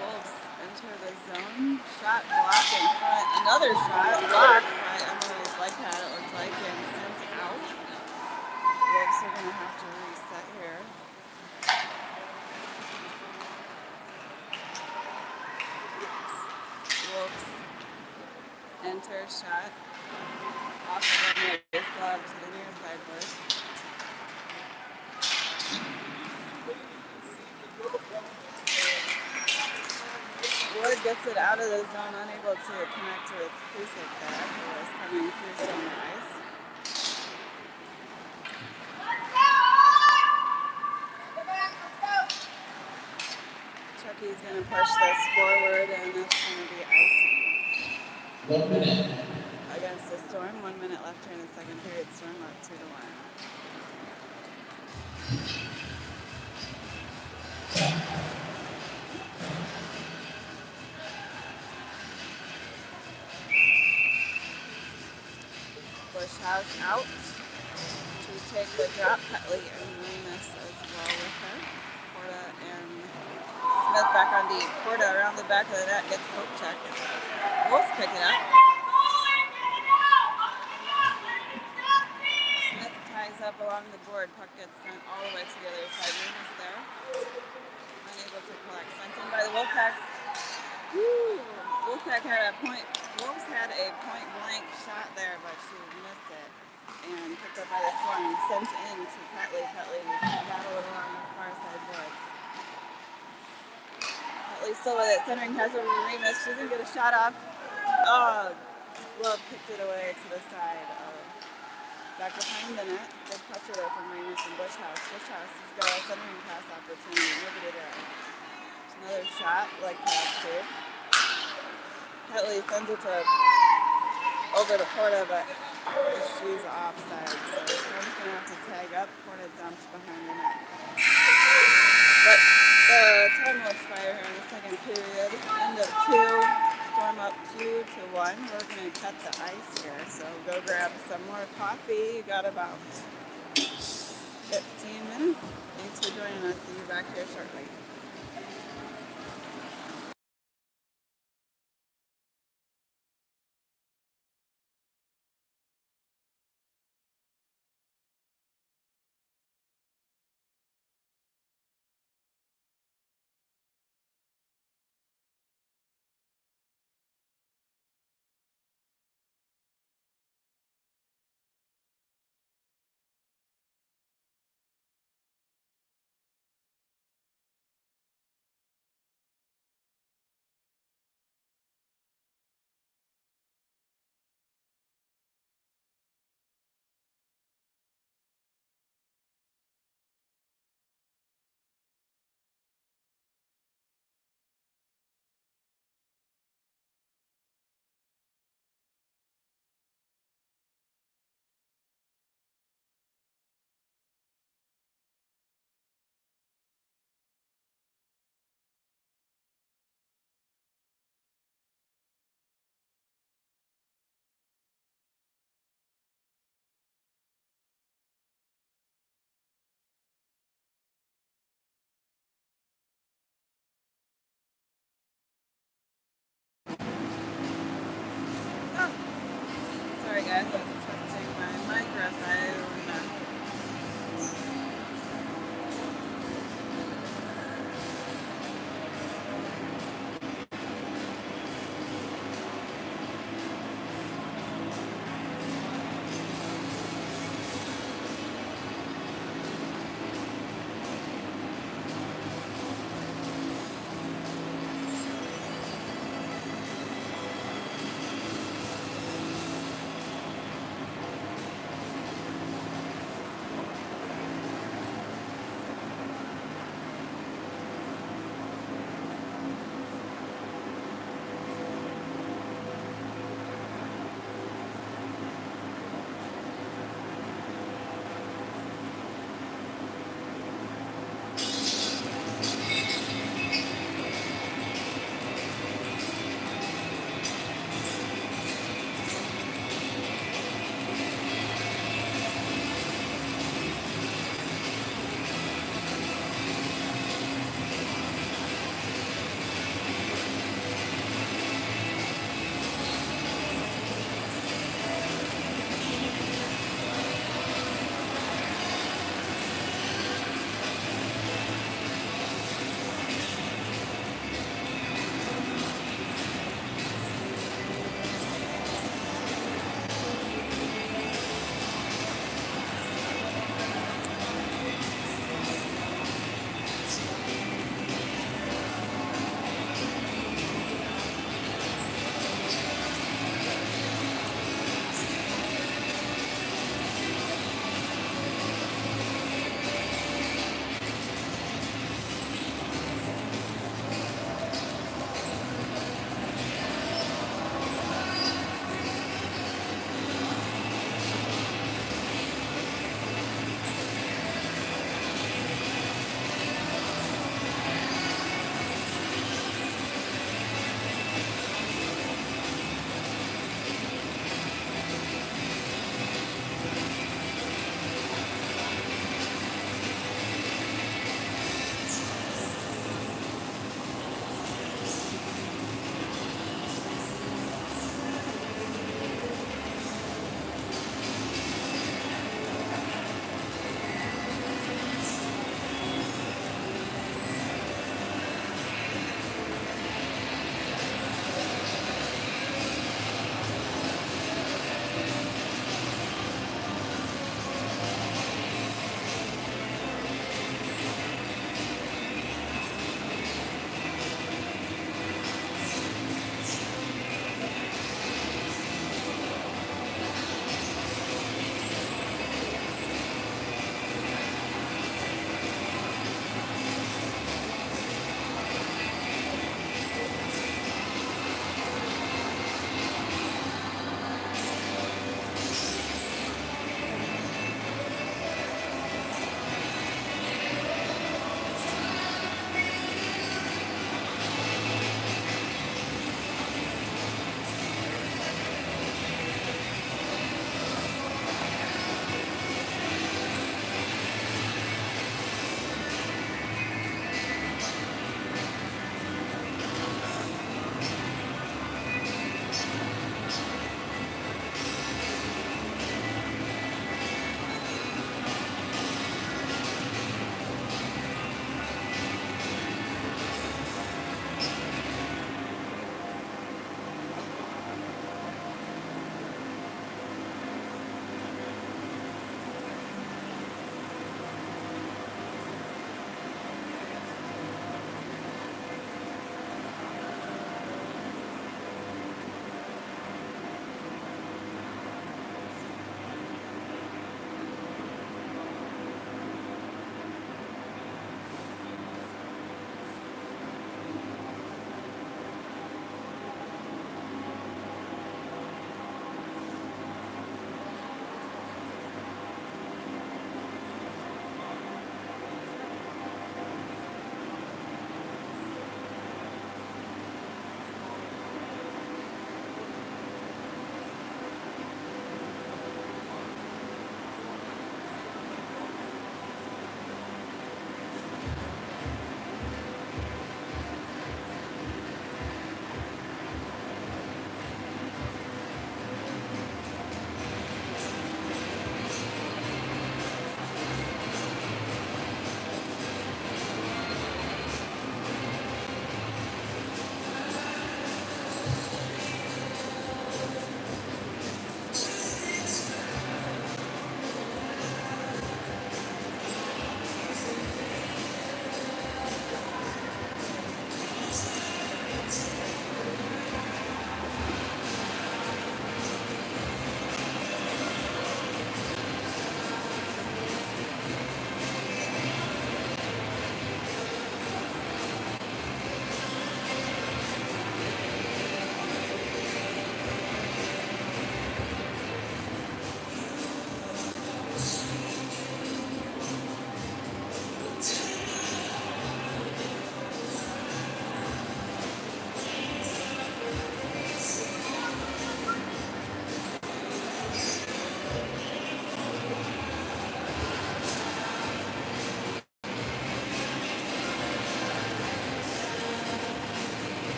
Speaker 1: Wolves enter the zone. Shot blocked in front. Another shot blocked by Emily's leg pad, it looked like, and sent out. Wolves are going to have to reset here. first shot. Off of Minot's glove to the near sideboard. Ward gets it out of the zone, unable to connect with Kusick there, who was coming through some ice. Chucky's going to push this forward, and that's going to be icing.
Speaker 2: 1 minute.
Speaker 1: Against the Storm, 1 minute left here in the second period. Storm up 2-1. Bushhouse out to take the drop. Petley and Remus as well with her. Porta and Smith back on deep. Porta around the back of the net gets hope checked. Wolves pick it up. Smith ties up along the board. Puck gets sent all the way to the other side. Remus there. Unable to collect. Sent in by the Wolfpacks. Wolfpack had a point. Wolves had a point blank shot there, but she missed it. And picked up by the Storm and sent in to Petley. Petley battled along the far side boards. Petley still with it. Centering pass over to Remus. She doesn't get a shot off. Oh, Glove kicked it away to the side. Back behind the net. Good pressure there from Remus and Bushhouse. Bushhouse has got a centering pass opportunity. Nobody there. There's another shot, like pass save. Petley sends it over to Porta, but she's offside, so Storm's going to have to tag up. Porta dumps behind the net. But the time will expire here in the second period. End of 2. Storm up 2-1. We're going to cut the ice here, so go grab some more coffee. You got about 15 minutes. Thanks for joining us. See you back here shortly.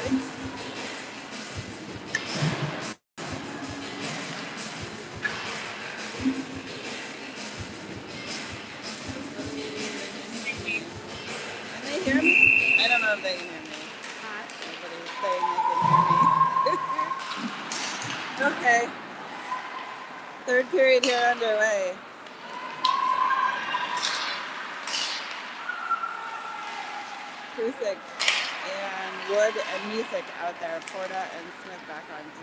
Speaker 1: Ready? Can they hear me? I don't know if they can hear me. Nobody's saying they can hear me. Okay. Third period here underway. Kusick and Wood and Music out there. Porta and Smith back on D.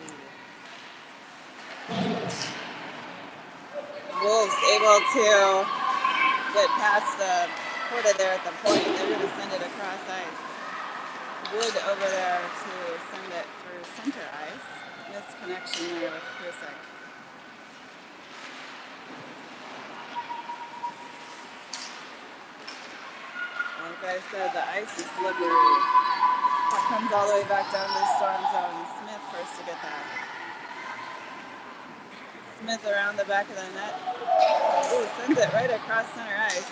Speaker 1: Wolves able to get past the Porta there at the point. They're going to send it across ice. Wood over there to send it through center ice. Missed connection there with Kusick. Like I said, the ice is slippery. That comes all the way back down to the storm zone. Smith first to get that. Smith around the back of the net. Ooh, sends it right across center ice.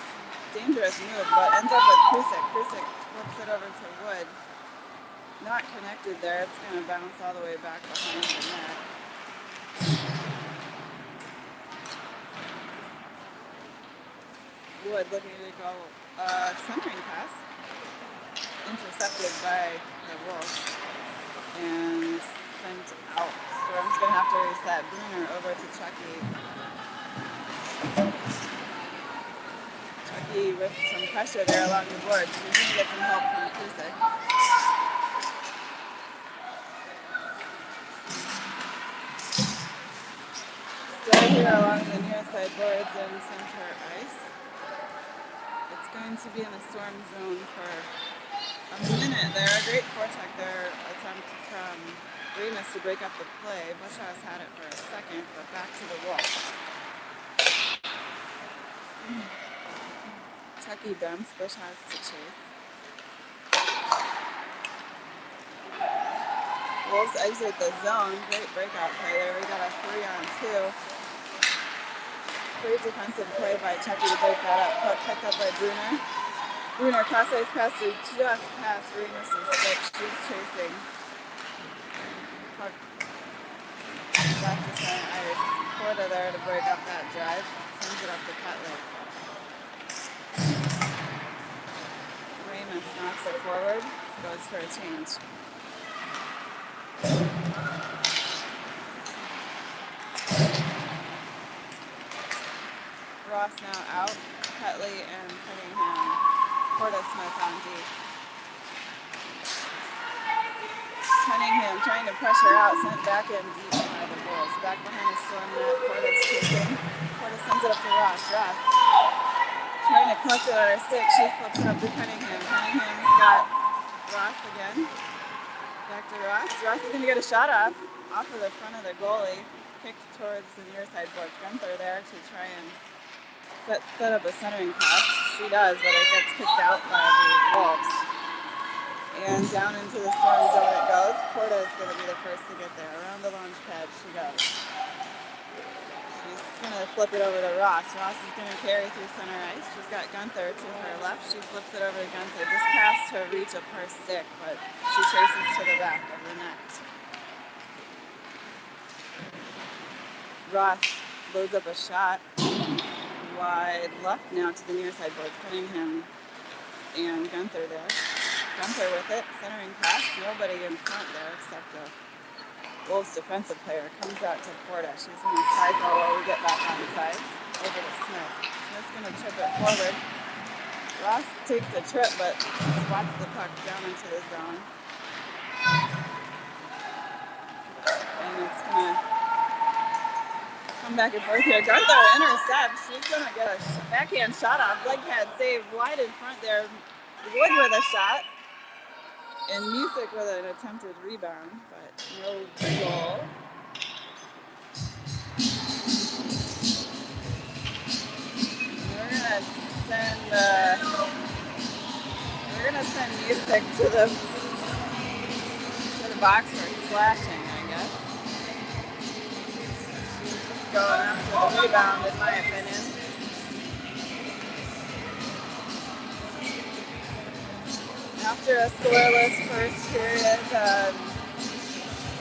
Speaker 1: Dangerous move, but ends up with Kusick. Kusick flips it over to Wood. Not connected there. It's going to bounce all the way back behind the net. Wood looking to go centering pass. Intercepted by the Wolves. And sent out. Storm's going to have to reset. Bruner over to Chucky. Chucky with some pressure there along the boards. She's going to get some help from Kusick. Still here along the near side boards and center ice. It's going to be in the storm zone for a minute there. A great forecheck there. Attempt from Remus to break up the play. Bushhouse had it for a second, but back to the Wolves. Chucky dumps. Bushhouse to chase. Wolves exit the zone. Great breakout play there. We got a 3-on-2. Great defensive play by Chucky to break that up. Puck picked up by Bruner. Bruner cross ice pass to just past Remus's stick. She's chasing. Puck back to center ice. Porta there to break up that drive. Sends it up to Cutler. Remus knocks it forward. Goes for a change. Ross now out. Petley and Cunningham. Porta Smith on D. Cunningham trying to pressure out, sent back in deep by the Bulls. Back behind the storm net. Porta's chasing. Porta sends it up to Ross. Ross trying to collect it on her stick. She flips it up to Cunningham. Cunningham's got Ross again. Back to Ross. Ross is going to get a shot off of the front of the goalie. Kicked towards the near side boards. Gunther there to try and set up a centering pass. She does, but it gets kicked out by the Wolves. And down into the storm zone it goes. Porta is going to be the first to get there. Around the launch pad she goes. She's going to flip it over to Ross. Ross is going to carry through center ice. She's got Gunther to her left. She flips it over to Gunther. Just past her reach of her stick, but she chases to the back of the net. Ross loads up a shot. Wide left now to the near side boards. Cunningham and Gunther there. Gunther with it. Centering pass. Nobody in front there except a Wolves defensive player. Comes out to Porta. She's going to cycle while we get back on the sides. Over to Smith. Smith's going to chip it forward. Ross takes the trip but swats the puck down into the zone. And it's going to come back and forth here. Gunther intercepts. She's going to get a backhand shot off. Leg pad save wide in front there. Wood with a shot. And Music with an attempted rebound, but no goal. We're gonna send Music to the box for slashing, I guess. She's just going after the rebound, in my opinion. Now After a scoreless first period,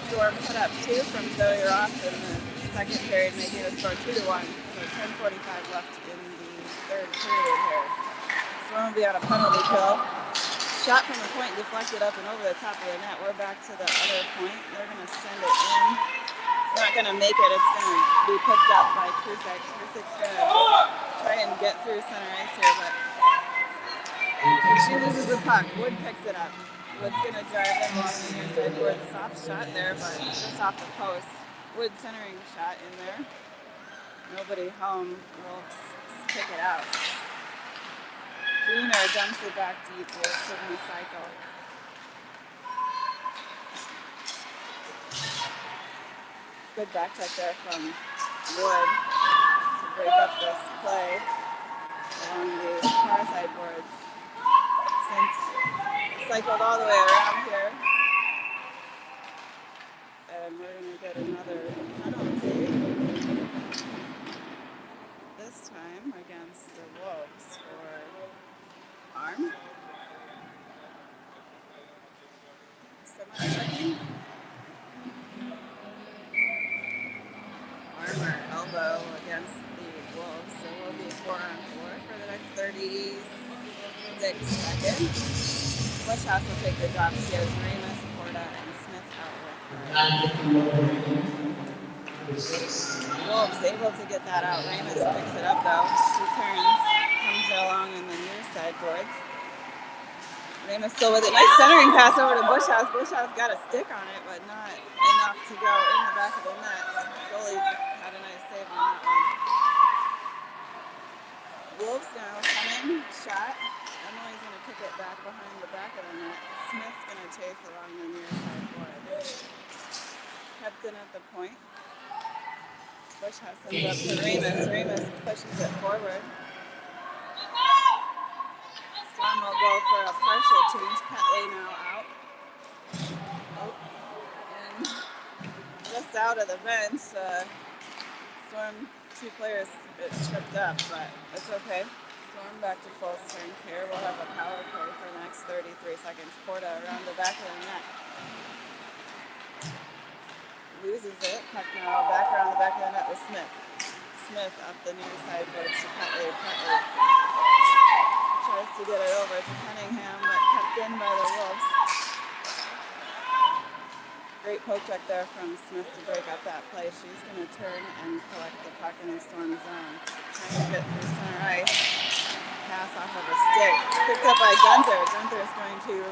Speaker 1: Storm put up 2 from Zoe Ross in the second period, making the score 2-1. So 10:45 left in the third period here. Storm will be on a penalty kill. Shot from the point deflected up and over the top of the net. We're back to the other point. They're going to send it in. It's not going to make it. It's going to be picked up by Krusek. Krusek's going to try and get through center ice here, but she loses the puck. Wood picks it up. Wood's going to drive it along the near side board. Soft shot there, but just off the post. Wood centering shot in there. Nobody home. Wolves kick it out. Greener dumps it back deep. Wolves are going to cycle. Good back check there from Wood to break up this play along the far side boards. Cycled all the way around here. And we're going to get another penalty. This time against the Wolves for arm. Someone checking? Arm or elbow against the Wolves. So we'll be 4-on-4 for the next 36 seconds. Bushhouse will take the drop. She has Remus, Porta, and Smith out with her. Wolves able to get that out. Remus picks it up though. She turns, comes along in the near side boards. Remus still with it. Nice centering pass over to Bushhouse. Bushhouse got a stick on it, but not enough to go in the back of the net. Goalie had a nice save on that one. Wolves now coming, shot. Emily's going to kick it back behind the back of the net. Smith's going to chase along the near side boards. Kept in at the point. Bushhouse sends up to Remus. Remus pushes it forward. Storm will go for a partial change. Petley now out. Oh, and just out of the bench. Storm, 2 players tripped up, but it's okay. Storm back to full strength here. We'll have a power play for the next 33 seconds. Porta around the back of the net. Loses it. Puck now back around the back of the net with Smith. Smith up the near side boards to Petley. Petley tries to get it over to Cunningham, but kept in by the Wolves. Great poke check there from Smith to break up that play. She's going to turn and collect the puck in the Storm zone. Trying to get through center ice. Pass off of a stick. Picked up by Gunther. Gunther is going to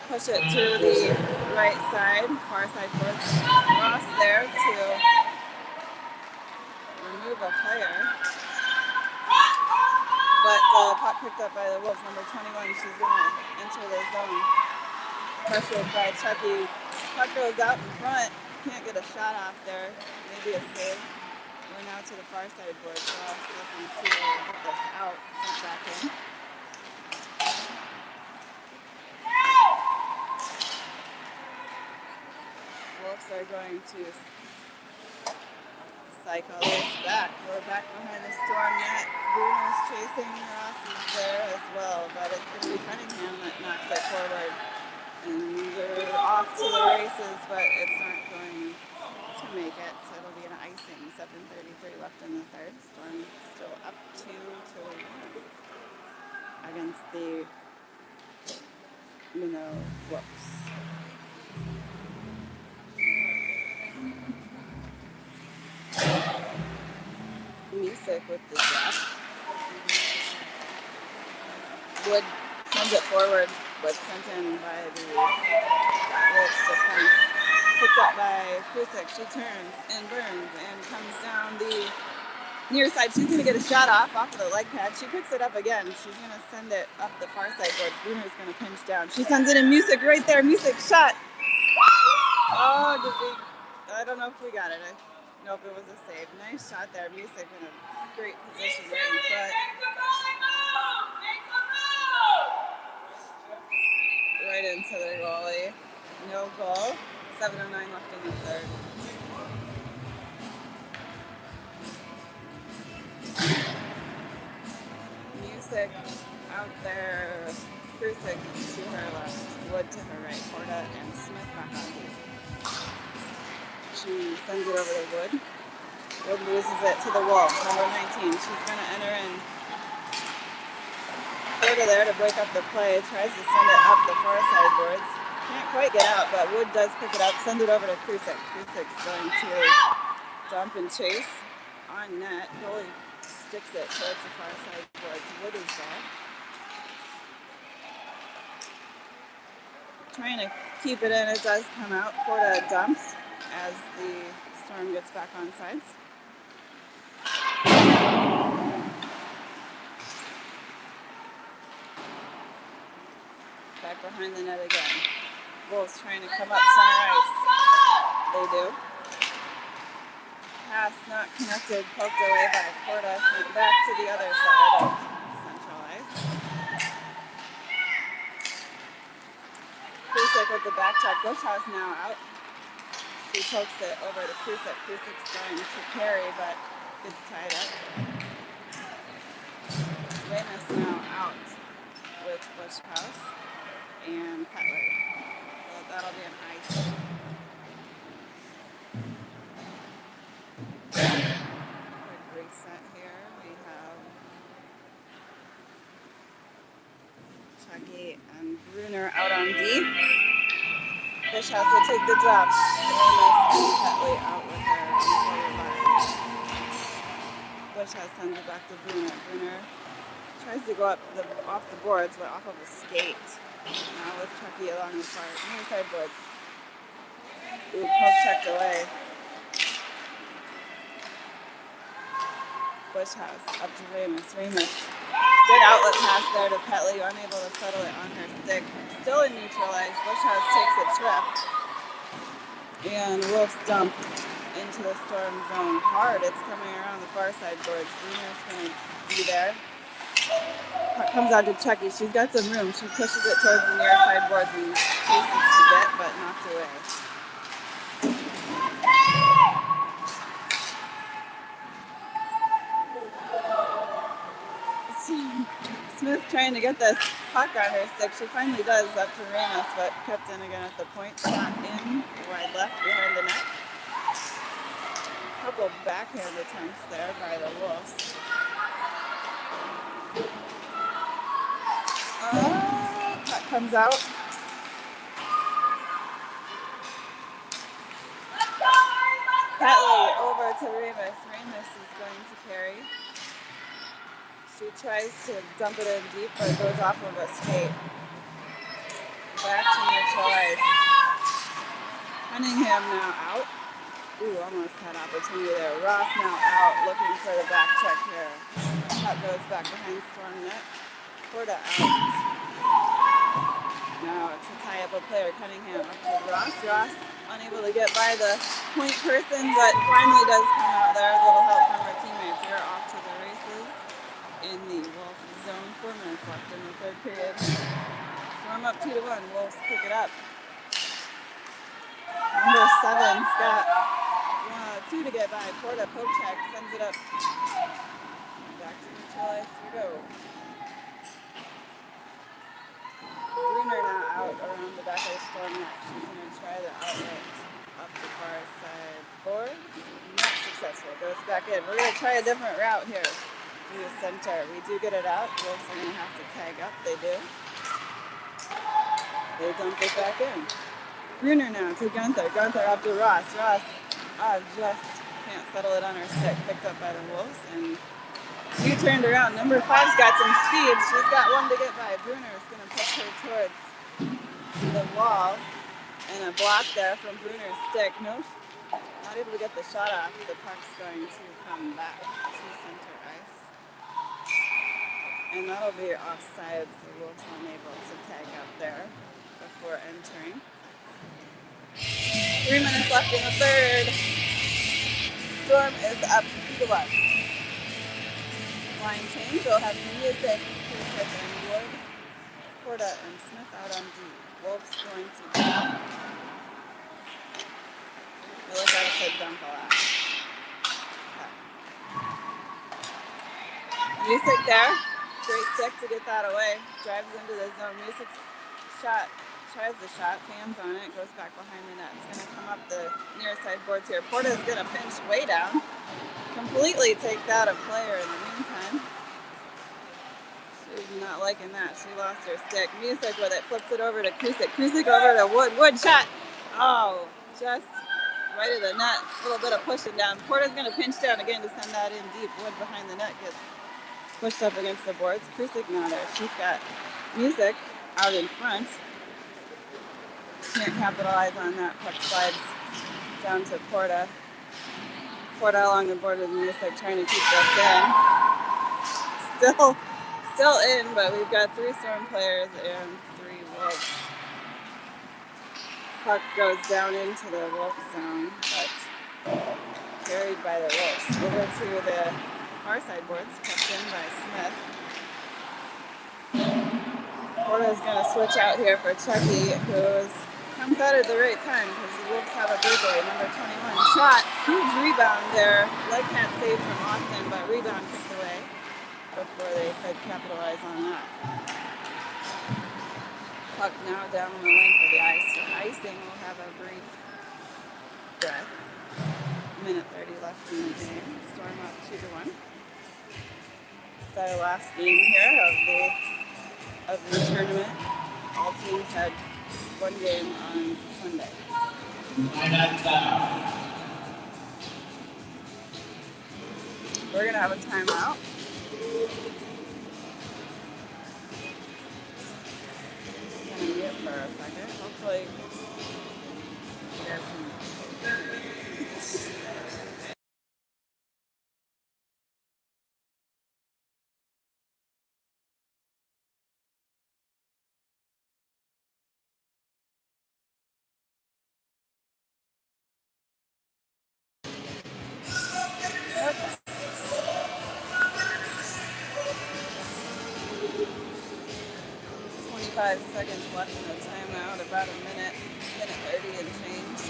Speaker 1: push it to the right side, far side boards. Ross there to remove a player. But the puck picked up by the Wolves, number 21. She's going to enter the zone. Pressured by Chucky. Puck goes out in front. Can't get a shot off there. Maybe a save. We're now to the far side board. Ross looking to get this out. Sent back in. Wolves are going to cycle this back. We're back behind the Storm net. Bruno's chasing. Ross is there as well, but it's going to be Cunningham that knocks it forward. And they're off to the races, but it's not going to make it. So it'll be an icing. 7:33 left in the third. Storm still up 2-1 against the Minot Wolves. Music with the drop. Wood sends it forward, but sent in by the Wolves defense. Picked up by Krusek. She turns and burns and comes down the near side. She's going to get a shot off of the leg pad. She picks it up again. She's going to send it up the far side board. Bruno's going to pinch down. She sends it in. Music right there. Music shot. Oh, I don't know if we got it. Nope, it was a save. Nice shot there. Music in a great position right in front. Right into the goalie. No goal. 7:09 left in the third. Cusick out there. Cusick to her left, Wood to her right, Porta and Smith back on D. She sends it over to Wood. Wood loses it to the Wolves, number 19. She's going to enter in Porta there to break up the play. Tries to send it up the far side boards. Can't quite get out, but Wood does pick it up. Send it over to Cusick. Cusick's going to dump and chase on net. Goalie sticks it towards the far side boards. Wood is there. Trying to keep it in, it does come out. Porta dumps as the Storm gets back on sides. Back behind the net again. Wolves trying to come up center ice. They do. Pass not connected, poked away by Porta, sent back to the other side of central ice. Cusick with the back check. Bushhouse now out. She pokes it over to Cusick. Cusick's going to carry, but gets tied up. Ramus now out with Bushhouse and Petley. So that'll be an ice. Quick reset here. We have Chucky and Bruner out on D. Bushhouse will take the drop. Ramus and Petley out with her on forward line. Bushhouse sends it back to Bruner. Bruner tries to go up off the boards, but off of a skate. Now with Chucky along the far near side boards. Ooh, poke checked away. Bushhouse up to Ramus. Ramus. Good outlet pass there to Petley, unable to settle it on her stick. Still in neutralized. Bushhouse takes a trip. And Wolves dump into the Storm zone hard. It's coming around the far side boards. Bruner's going to be there. Puck comes out to Chucky. She's got some room. She pushes it towards the near side boards and chases to get, but knocked away. Smith trying to get this puck on her stick. She finally does up to Ramus, but kept in again at the point. Shot in wide left behind the net. Couple backhand attempts there by the Wolves. Puck comes out. Petley over to Ramus. Ramus is going to carry. She tries to dump it in deep, but it goes off of a skate. Back to neutral ice. Cunningham now out. Ooh, almost had opportunity there. Ross now out, looking for the back check here. Puck goes back behind Storm net. Porta out. Now it's a tie-up of player. Cunningham up to Ross. Ross unable to get by the point person, but finally does come out there. A little help from her teammates. They're off to the races in the Wolf zone. 4 minutes left in the third period. Storm up 2-1. Wolves pick it up. Number 7's got 2 to get by. Porta poke check, sends it up. Back to neutral ice we go. Bruner now out around the back of the Storm net. She's going to try the outlet up the far side boards. Not successful. Goes back in. We're going to try a different route here. To the center. We do get it out. Wolves are going to have to tag up. They do. They dump it back in. Bruner now to Gunther. Gunther up to Ross. Ross just can't settle it on her stick. Picked up by the Wolves. And you turned around. Number 5's got some speed. She's got 1 to get by. Bruner is going to push her towards the wall. And a block there from Bruner's stick. No, not able to get the shot off. The puck's going to come back to center ice. And that'll be offside, so Wolves unable to tag up there before entering. 3 minutes left in the third. Storm is up 2-1. Line change. We'll have Music, Cusick, and Wood, Porta, and Smith out on D. Wolves going to dump. I look like I said dump a lot. Okay. Music there. Great stick to get that away. Drives into the zone. Music's shot. Tries the shot. Fans on it. Goes back behind the net. It's going to come up the near side boards here. Porta's going to pinch way down. Completely takes out a player in the meantime. She's not liking that. She lost her stick. Music with it. Flips it over to Kusick. Kusick over to Wood. Wood shot. Oh, just right of the net. A little bit of pushing down. Porta's going to pinch down again to send that in deep. Wood behind the net gets pushed up against the boards. Kusick now there. She's got Music out in front. Can't capitalize on that. Puck slides down to Porta. Porta along the board with Music trying to keep this in. Still in, but we've got 3 Storm players and 3 Wolves. Puck goes down into the Wolf zone, but carried by the Wolves. Over to the far side boards, kept in by Smith. Porta's going to switch out here for Chucky, who comes out at the right time because the Wolves have a breakaway. Number 21 shot, huge rebound there. Leg can't save from Austin, but rebound kicked away before they could capitalize on that. Puck now down the length of the ice. So icing will have a brief breath. Minute 30 left in the game. Storm up 2-1. It's our last game here of the tournament. All teams had 1 game on Sunday. We're gonna have a timeout. Gonna mute for a second. Hopefully you guys can. 25 seconds left in the timeout, about a minute 30 and change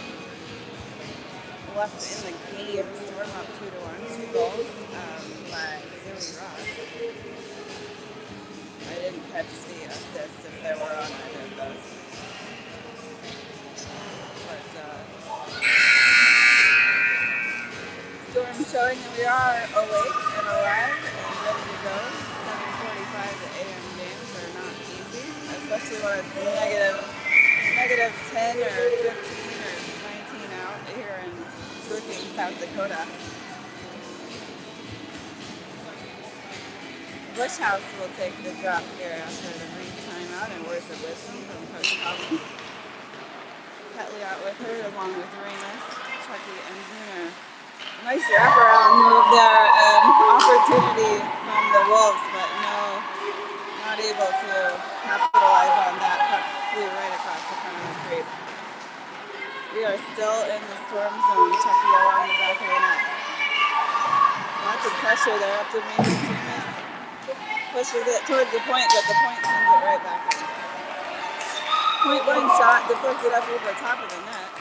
Speaker 1: left in the game. Storm up 2-1, 2 goals by Zoe Ross. I didn't catch the assists if they were on either of those. But Storm showing that we are awake and alive and ready to go. 7:45 a.m. games are not easy, especially when it's negative 10 or 15 or 19 out here in Brookings, South Dakota. Bush House will take the drop here after the brief timeout, and words of wisdom from Coach Calvin. Petley out with her, along with Ramus, Chucky, and Zuner. Nice wraparound move there and opportunity from the Wolves, but not able to capitalize on that. Puck flew right across the front of the crease. We are still in the Storm zone. Chucky along the back of the net. Lots of pressure there up to Ramus. Pushes it towards the point, but the point sends it right back in. Point blank shot, deflected up over the top of the net.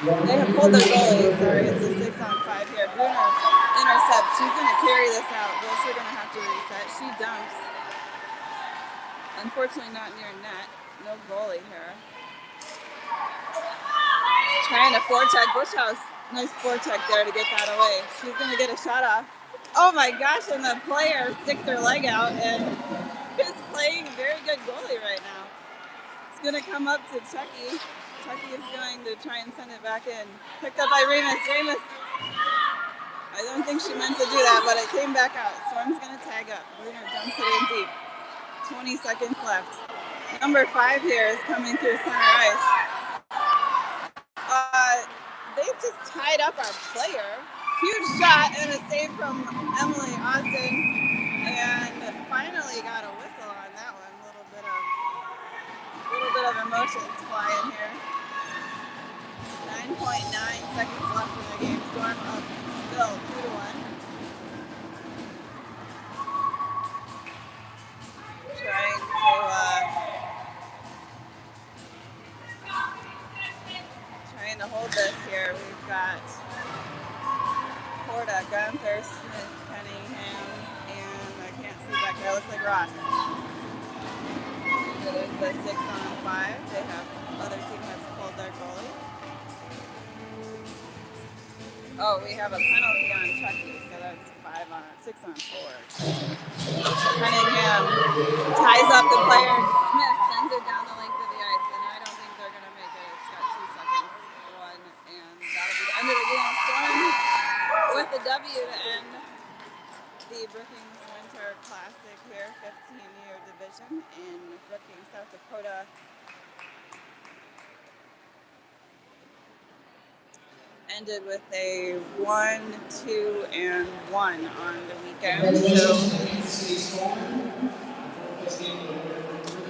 Speaker 1: They have pulled their goalie. Sorry, it's a 6-on-5 here. Bruner intercepts. She's going to carry this out. Wolves are going to have to reset. She dumps. Unfortunately, not near net. No goalie here. Trying to forecheck Bushhouse. Nice forecheck there to get that away. She's going to get a shot off. Oh my gosh, and the player sticks her leg out and is playing very good goalie right now. It's going to come up to Chucky. Chucky is going to try and send it back in. Picked up by Ramus. Ramus, I don't think she meant to do that, but it came back out. Storm's going to tag up. Bruner dumps it in deep. 20 seconds left. Number 5 here is coming through center ice. They just tied up our player. Huge shot and a save from Emily Austin, and finally got a whistle on that one. A little bit of emotions flying here. 9.9 seconds left in the game. Storm up still 2-1. Trying to hold this here. We've got Porta, Gunther, Smith, Cunningham, and I can't see back there. Looks like a 6-on-5. They have other team has pulled their goalie. Oh, we have a penalty on Chucky, so that's 6-on-4. Cunningham ties up the player. Smith sends it down the length of the ice, and I don't think they're going to make it. It's got 2 seconds. 1, and that'll be the end of the game. Storm with the W to end the Brookings Winter Classic here, 15-year division in Brookings, South Dakota. Ended with a 1-2-1 on the weekend. So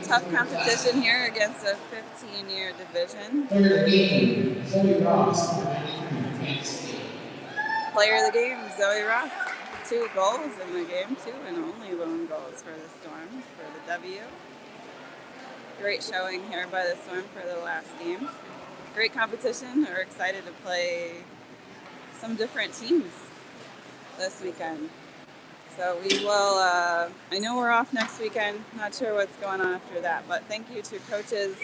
Speaker 1: tough competition here against a 15-year division.
Speaker 2: Third game, Zoe Ross.
Speaker 1: Player of the game, Zoe Ross. 2 goals in the game, 2 and only lone goals for the Storm for the W. Great showing here by the Storm for the last game. Great competition. We're excited to play some different teams this weekend. So we will, I know we're off next weekend. Not sure what's going on after that, but thank you to coaches,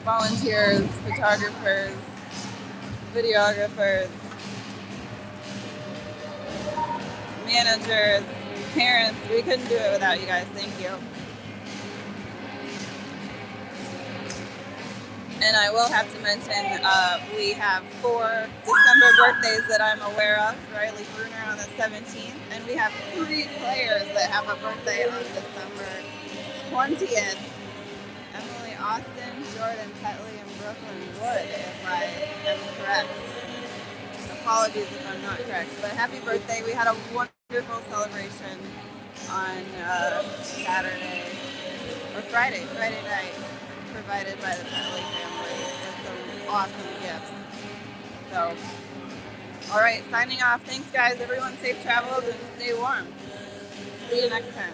Speaker 1: volunteers, photographers, videographers, managers, parents. We couldn't do it without you guys. Thank you. And I will have to mention, we have 4 December birthdays that I'm aware of. Riley Bruner on the 17th, and we have 3 players that have a birthday on December 20th. Emily Austin, Jordan Petley, and Brooklyn Wood, if I am correct. Apologies if I'm not correct, but happy birthday. We had a wonderful celebration on Friday night, provided by the Petley family with some awesome gifts. So, all right, signing off. Thanks, guys. Everyone safe travels and stay warm. See you next time.